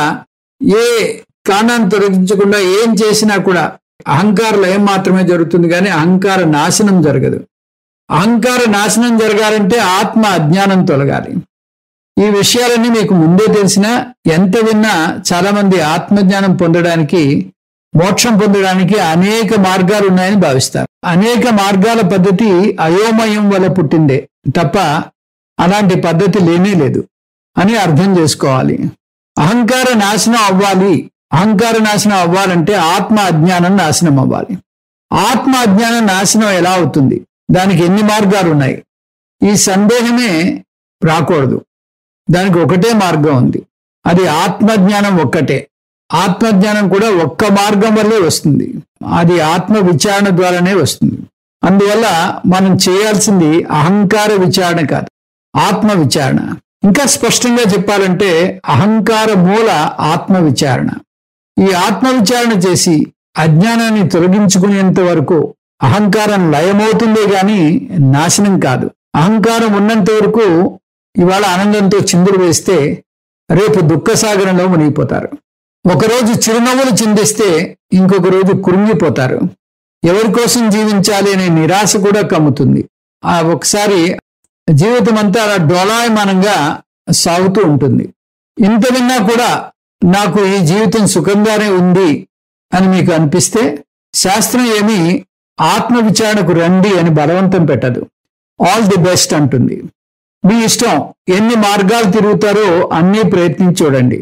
ఏం చేసినా కూడా అహంకార లయం మాత్రమే జరుగుతుంది, కానీ అహంకార నాశనం జరగదు. అహంకార నాశనం జరగాలంటే ఆత్మ అజ్ఞానం తొలగాలి. ఈ విషయాలన్నీ మీకు ముందే తెలిసినా ఎంత విన్నా చాలా మంది ఆత్మజ్ఞానం పొందడానికి, మోక్షం పొందడానికి అనేక మార్గాలు ఉన్నాయని భావిస్తారు. అనేక మార్గాల పద్ధతి అయోమయం వల్ల పుట్టిందే తప్ప అలాంటి పద్ధతి లేనే లేదు అని అర్థం చేసుకోవాలి. అహంకార నాశనం అవ్వాలి. అహంకార నాశనం అవ్వాలంటే ఆత్మ అజ్ఞానం నాశనం అవ్వాలి. ఆత్మ అజ్ఞానం నాశనం ఎలా అవుతుంది? దానికి ఎన్ని మార్గాలు ఉన్నాయి? ఈ సందేహమే రాకూడదు. దానికి ఒకటే మార్గం ఉంది, అది ఆత్మజ్ఞానం ఒక్కటే. ఆత్మజ్ఞానం కూడా ఒక్క మార్గం వల్లే వస్తుంది, అది ఆత్మ విచారణ ద్వారానే వస్తుంది. అందువల్ల మనం చేయాల్సింది అహంకార విచారణ కాదు, ఆత్మ విచారణ. ఇంకా స్పష్టంగా చెప్పాలంటే అహంకార మూల ఆత్మ విచారణ. ఈ ఆత్మ విచారణ చేసి అజ్ఞానాన్ని తొలగించుకునేంత వరకు అహంకారం లయమవుతుందే గాని నాశనం కాదు. అహంకారం ఉన్నంత వరకు ఇవాళ ఆనందంతో చిందులు వేస్తే రేపు దుఃఖసాగరంలో మునిగిపోతారు. ఒకరోజు చిరునవ్వులు చిందిస్తే ఇంకొక రోజు కృంగిపోతారు. ఎవరి కోసం జీవించాలి అనే నిరాశ కూడా కమ్ముతుంది. ఒకసారి జీవితం అంతా అలా డోలాయమానంగా సాగుతూ ఉంటుంది. ఇంత విన్నా కూడా నాకు ఈ జీవితం సుఖంగానే ఉంది అని మీకు అనిపిస్తే శాస్త్రం ఏమీ ఆత్మ విచారణకు రండి అని బలవంతం పెట్టదు. ఆల్ ది బెస్ట్ అంటుంది. మీ ఇష్టం, ఎన్ని మార్గాలు తిరుగుతారో అన్నీ ప్రయత్నించి చూడండి.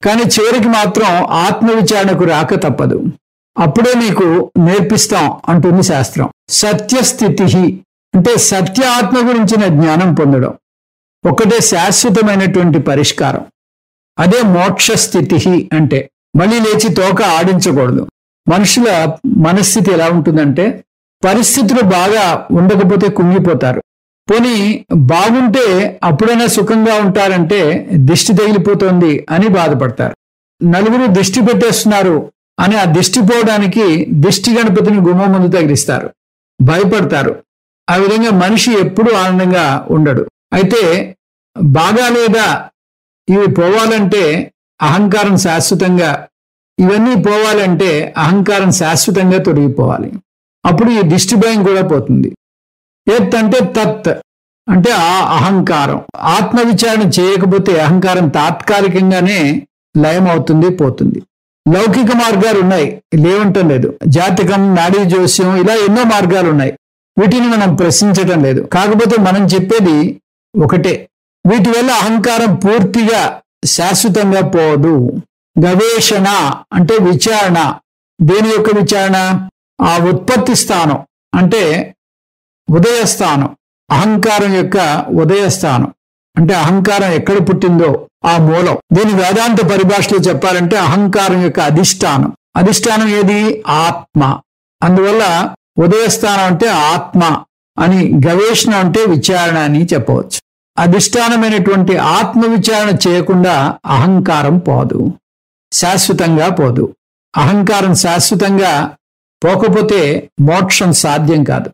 కానీ చివరికి మాత్రం ఆత్మ విచారణకు రాక తప్పదు. అప్పుడే మీకు నేర్పిస్తాం అంటుంది శాస్త్రం. సత్యస్థితి అంటే సత్య ఆత్మ గురించిన జ్ఞానం పొందడం ఒకటే శాశ్వతమైనటువంటి పరిష్కారం. అదే మోక్ష స్థితి. అంటే మళ్ళీ లేచి తోక ఆడించకూడదు. మనుషుల మనస్థితి ఎలా ఉంటుందంటే పరిస్థితులు బాగా ఉండకపోతే కుంగిపోతారు. పోనీ బాగుంటే అప్పుడైనా సుఖంగా ఉంటారంటే దిష్టి తగిలిపోతోంది అని బాధపడతారు. నలుగురు దిష్టి పెట్టేస్తున్నారు అని ఆ దిష్టి పోవడానికి దిష్టి గణపతిని గుమ్మం ముందు తగిలిస్తారు, భయపడతారు. ఆ విధంగా మనిషి ఎప్పుడూ ఆనందంగా ఉండడు. అయితే బాగా లేదా ఇవి పోవాలంటే అహంకారం శాశ్వతంగా, ఇవన్నీ పోవాలంటే అహంకారం శాశ్వతంగా తొలగిపోవాలి. అప్పుడు ఈ దిష్టి భయం కూడా పోతుంది. ఎత్ అంటే తత్ అంటే ఆ అహంకారం. ఆత్మ విచారణ చేయకపోతే అహంకారం తాత్కాలికంగానే లయం అవుతుంది, పోతుంది. లౌకిక మార్గాలు ఉన్నాయి, లేవంటం లేదు. జాతకం, నాడీ జోస్యం, ఇలా ఎన్నో మార్గాలు ఉన్నాయి. వీటిని మనం ప్రశ్నించటం లేదు. కాకపోతే మనం చెప్పేది ఒకటే, వీటి వల్ల అహంకారం పూర్తిగా శాశ్వతంగా పోదు. గవేషణ అంటే విచారణ. దేని యొక్క విచారణ? ఆ ఉత్పత్తి స్థానం అంటే ఉదయస్థానం, అహంకారం యొక్క ఉదయస్థానం అంటే అహంకారం ఎక్కడ పుట్టిందో ఆ మూలం. దీని వేదాంత పరిభాషలో చెప్పాలంటే అహంకారం యొక్క అధిష్టానం. అధిష్టానం ఏది? ఆత్మ. అందువల్ల ఉదయస్థానం అంటే ఆత్మ అని, గవేషణ అంటే విచారణ అని చెప్పవచ్చు. అధిష్టానమైనటువంటి ఆత్మ విచారణ చేయకుండా అహంకారం పోదు, శాశ్వతంగా పోదు. అహంకారం శాశ్వతంగా పోకపోతే మోక్షం సాధ్యం కాదు.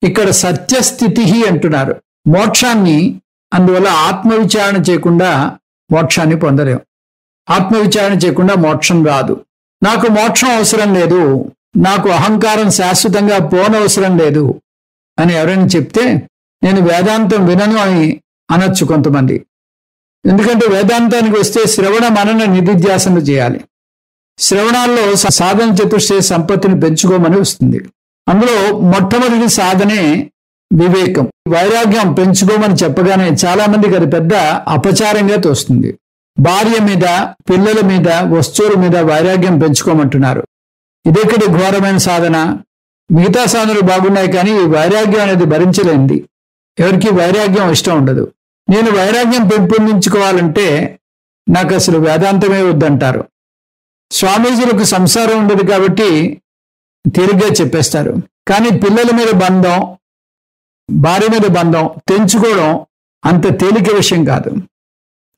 ఇక్కడ సత్యస్థితి అంటున్నారు మోక్షాన్ని. అందువల్ల ఆత్మవిచారణ చేయకుండా మోక్షాన్ని పొందలేం. ఆత్మవిచారణ చేయకుండా మోక్షం రాదు. నాకు మోక్షం అవసరం లేదు, నాకు అహంకారం శాశ్వతంగా పోనవసరం లేదు అని ఎవరైనా చెప్తే నేను వేదాంతం వినను అని అనొచ్చు కొంతమంది. ఎందుకంటే వేదాంతానికి వస్తే శ్రవణ మనన నిధిధ్యాసన చేయాలి. శ్రవణాల్లో సాధన చతుష్టయ సంపత్తిని పెంచుకోమని వస్తుంది. అందులో మొట్టమొదటి సాధనే వివేకం. వైరాగ్యం పెంచుకోమని చెప్పగానే చాలా మందికి అది పెద్ద అపచారంగా తోస్తుంది. భార్య మీద, పిల్లల మీద, వస్తువుల మీద వైరాగ్యం పెంచుకోమంటున్నారు. ఇదెక్కడి ఘోరమైన సాధన? మిగతా సాధనలు బాగున్నాయి, కానీ ఈ వైరాగ్యం అనేది భరించలేనిది. ఎవరికి వైరాగ్యం ఇష్టం ఉండదు. నేను వైరాగ్యం పెంపొందించుకోవాలంటే నాకు అసలు వేదాంతమే వద్దంటారు. స్వామీజీలకు సంసారం ఉండదు కాబట్టి తేలిగ్గా చెప్పేస్తారు. కానీ పిల్లల మీద బంధం, భార్య మీద బంధం తెంచుకోవడం అంత తేలిక విషయం కాదు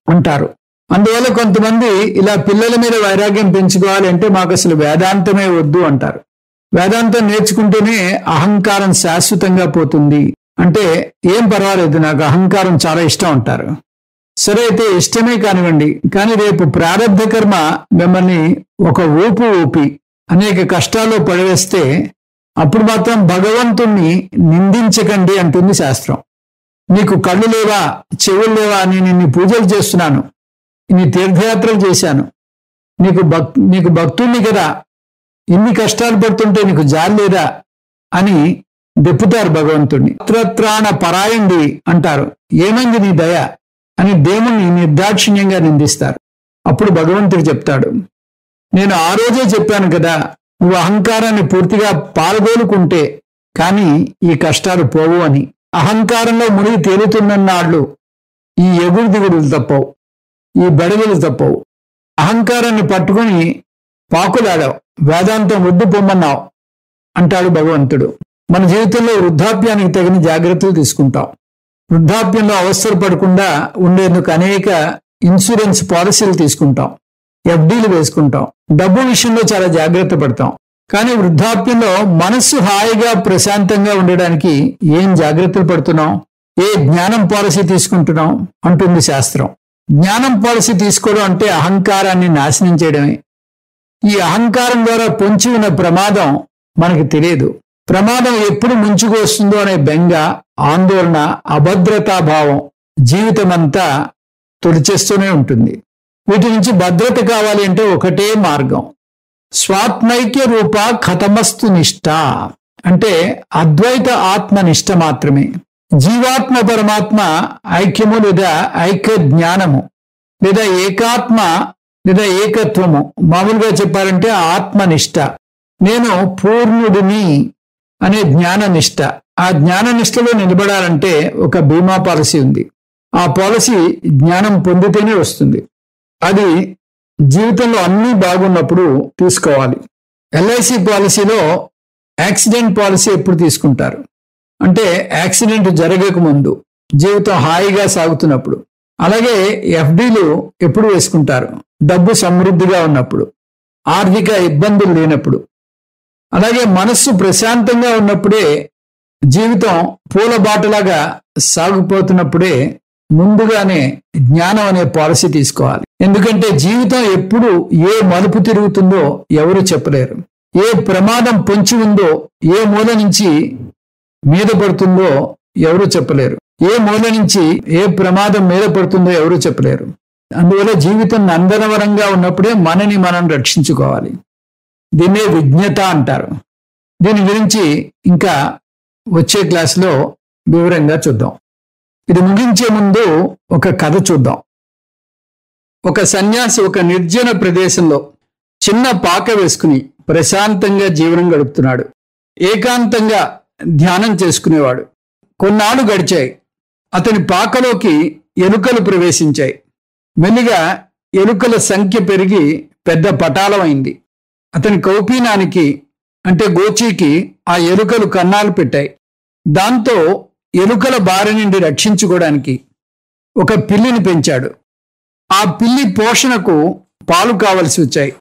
అంటారు. అందువల్ల కొంతమంది ఇలా పిల్లల మీద వైరాగ్యం పెంచుకోవాలి అంటే మాకు అసలు వేదాంతమే వద్దు అంటారు. వేదాంతం నేర్చుకుంటేనే అహంకారం శాశ్వతంగా పోతుంది అంటే ఏం పర్వాలేదు, నాకు అహంకారం చాలా ఇష్టం అంటారు. సరే, అయితే ఇష్టమే కానివ్వండి, కానీ రేపు ప్రారబ్ధ కర్మ మిమ్మల్ని ఒక ఊపి అనేక కష్టాల్లో పడివేస్తే అప్పుడు మాత్రం భగవంతుణ్ణి నిందించకండి అంటుంది శాస్త్రం. నీకు కళ్ళు లేవా, చెవులు లేవా, నేను ఇన్ని పూజలు చేస్తున్నాను, ఇన్ని తీర్థయాత్రలు చేశాను, నీకు భక్తుణ్ణి కదా, ఇన్ని కష్టాలు పడుతుంటే నీకు జాలి లేదా అని దెప్పుతారు భగవంతుణ్ణి. త్రాణ పరాయండి అంటారు, ఏమైంది నీ దయ అని దేవుణ్ణి నిర్దాక్షిణ్యంగా నిందిస్తారు. అప్పుడు భగవంతుడు చెప్తాడు, నేను ఆ రోజే చెప్పాను కదా, నువ్వు అహంకారాన్ని పూర్తిగా పాల్గొలుకుంటే కానీ ఈ కష్టాలు పోవు అని. అహంకారంలో మునిగి తేలుతున్నన్నాళ్ళు ఈ ఎగుడు దిగుడులు తప్పవు, ఈ బెడగలు తప్పవు. అహంకారాన్ని పట్టుకుని పాకులాడావు, వేదాంతం ఒడ్డు పొమ్మన్నావు అంటాడు భగవంతుడు. మన జీవితంలో వృద్ధాప్యానికి తగిన జాగ్రత్తలు తీసుకుంటాం. వృద్ధాప్యంలో అవసరం పడకుండా ఉండేందుకు అనేక ఇన్సూరెన్స్ పాలసీలు తీసుకుంటాం, ఎఫ్డీలు వేసుకుంటాం, డబ్బు విషయంలో చాలా జాగ్రత్త పడతాం. కానీ వృద్ధాప్యంలో మనస్సు హాయిగా ప్రశాంతంగా ఉండడానికి ఏం జాగ్రత్తలు పడుతున్నాం, ఏ జ్ఞానం పాలసీ తీసుకుంటున్నాం అంటుంది శాస్త్రం. జ్ఞానం పాలసీ తీసుకోవడం అంటే అహంకారాన్ని నాశనం చేయడమే. ఈ అహంకారం ద్వారా పొంచి ఉన్న ప్రమాదం మనకి తెలియదు. ప్రమాదం ఎప్పుడు ముంచుకు వస్తుందో అనే బెంగ, ఆందోళన, అభద్రతాభావం జీవితమంతా తొలిచేస్తూనే ఉంటుంది. వీటి నుంచి భద్రత కావాలి అంటే ఒకటే మార్గం, స్వాత్మైక్య రూప కథమస్తు నిష్ఠ, అంటే అద్వైత ఆత్మనిష్ట మాత్రమే. జీవాత్మ పరమాత్మ ఐక్యము లేదా ఐక్య జ్ఞానము లేదా ఏకాత్మ లేదా ఏకత్వము, మామూలుగా చెప్పాలంటే ఆత్మనిష్ట, నేను పూర్ణుడిని అనే జ్ఞాననిష్ట. ఆ జ్ఞాననిష్టలో నిలబడాలంటే ఒక బీమా పాలసీ ఉంది. ఆ పాలసీ జ్ఞానం పొందితేనే వస్తుంది. అది జీవితంలో అన్నీ బాగున్నప్పుడు తీసుకోవాలి. ఎల్ఐసి పాలసీలో యాక్సిడెంట్ పాలసీ ఎప్పుడు తీసుకుంటారు అంటే యాక్సిడెంట్ జరగక ముందు, జీవితం హాయిగా సాగుతున్నప్పుడు. అలాగే ఎఫ్డీలు ఎప్పుడు వేసుకుంటారు, డబ్బు సమృద్ధిగా ఉన్నప్పుడు, ఆర్థిక ఇబ్బందులు లేనప్పుడు. అలాగే మనస్సు ప్రశాంతంగా ఉన్నప్పుడే, జీవితం పూల బాటలాగా సాగిపోతున్నప్పుడే ముందుగానే జ్ఞానం అనే పాలసీ తీసుకోవాలి. ఎందుకంటే జీవితం ఎప్పుడు ఏ మలుపు తిరుగుతుందో ఎవరు చెప్పలేరు. ఏ ప్రమాదం పొంచి ఉందో, ఏ మూల నుంచి మీద పడుతుందో ఎవరు చెప్పలేరు. ఏ మూల నుంచి ఏ ప్రమాదం మీద పడుతుందో ఎవరు చెప్పలేరు. అందువల్ల జీవితం నందనవరంగా ఉన్నప్పుడే మనని మనం రక్షించుకోవాలి. దీన్నే విజ్ఞత అంటారు. దీని గురించి ఇంకా వచ్చే క్లాసులో వివరంగా చూద్దాం. ఇది ముగించే ముందు ఒక కథ చూద్దాం. ఒక సన్యాసి ఒక నిర్జన ప్రదేశంలో చిన్న పాక వేసుకుని ప్రశాంతంగా జీవనం గడుపుతున్నాడు. ఏకాంతంగా ధ్యానం చేసుకునేవాడు. కొన్నాళ్ళు గడిచాయి. అతని పాకలోకి ఎలుకలు ప్రవేశించాయి. మెల్లిగా ఎలుకల సంఖ్య పెరిగి పెద్ద పటాలమైంది. అతని కౌపీనానికి అంటే గోచీకి ఆ ఎలుకలు కన్నాలు పెట్టాయి. దాంతో ఎలుకల బారి నుండి రక్షించుకోవడానికి ఒక పిల్లిని పెంచాడు. ఆ పిల్లి పోషణకు పాలు కావలసి వచ్చాయి.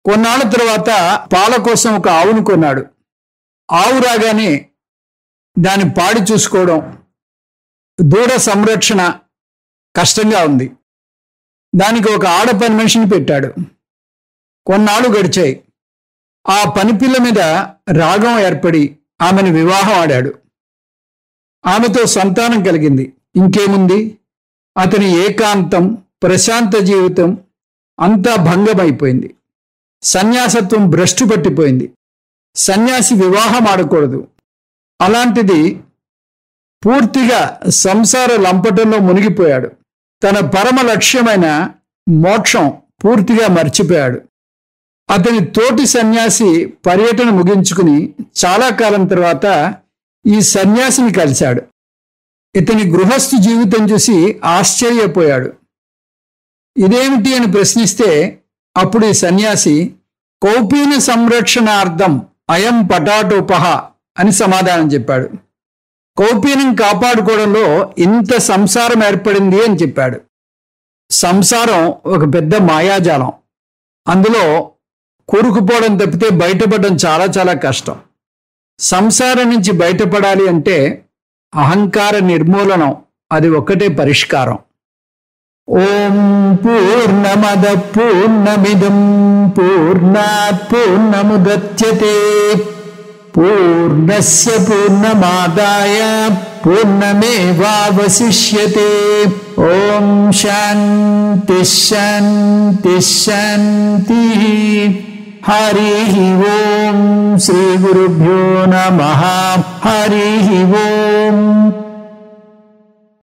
కొన్నాళ్ళ తర్వాత పాల కోసం ఒక ఆవును కొన్నాడు. ఆవు రాగానే దాని పాడి చూసుకోవడం, దూడ సంరక్షణ కష్టంగా ఉంది. దానికి ఒక ఆడ పని మనిషిని పెట్టాడు. కొన్నాళ్ళు గడిచాయి. ఆ పనిపిల్ల మీద రాగం ఏర్పడి ఆమెను వివాహం ఆడాడు. ఆమెతో సంతానం కలిగింది. ఇంకేముంది, అతని ఏకాంతం, ప్రశాంత జీవితం అంతా భంగమైపోయింది. సన్యాసత్వం భ్రష్టు పట్టిపోయింది. సన్యాసి వివాహం ఆడకూడదు. అలాంటిది పూర్తిగా సంసార లంపటంలో మునిగిపోయాడు. తన పరమ లక్ష్యమైన మోక్షం పూర్తిగా మర్చిపోయాడు. అతని తోటి సన్యాసి పర్యటన ముగించుకుని చాలా కాలం తర్వాత ఈ సన్యాసిని కలిశాడు. ఇతని గృహస్థు జీవితం చూసి ఆశ్చర్యపోయాడు. ఇదేమిటి అని ప్రశ్నిస్తే అప్పుడు ఈ సన్యాసి కౌపీన సంరక్షణార్థం అయం పటాటోపహ అని సమాధానం చెప్పాడు. కౌపీనం కాపాడుకోవడంలో ఇంత సంసారం ఏర్పడింది అని చెప్పాడు. సంసారం ఒక పెద్ద మాయాజాలం. అందులో కూరుకుపోవడం తప్పితే బయటపడడం చాలా చాలా కష్టం. సంసారం నుంచి బయటపడాలి అంటే అహంకార నిర్మూలనం, అది ఒక్కటే పరిష్కారం. ఓం పూర్ణమద పూర్ణమిదం పూర్ణాత్ పూర్ణముదచ్యతే పూర్ణస్య పూర్ణమాదాయ పూర్ణమేవావశిష్యతే. ఓం శాంతి శాంతి శాంతి. హరి ఓం. శ్రీ గురుభ్యో నమః. హరి ఓం.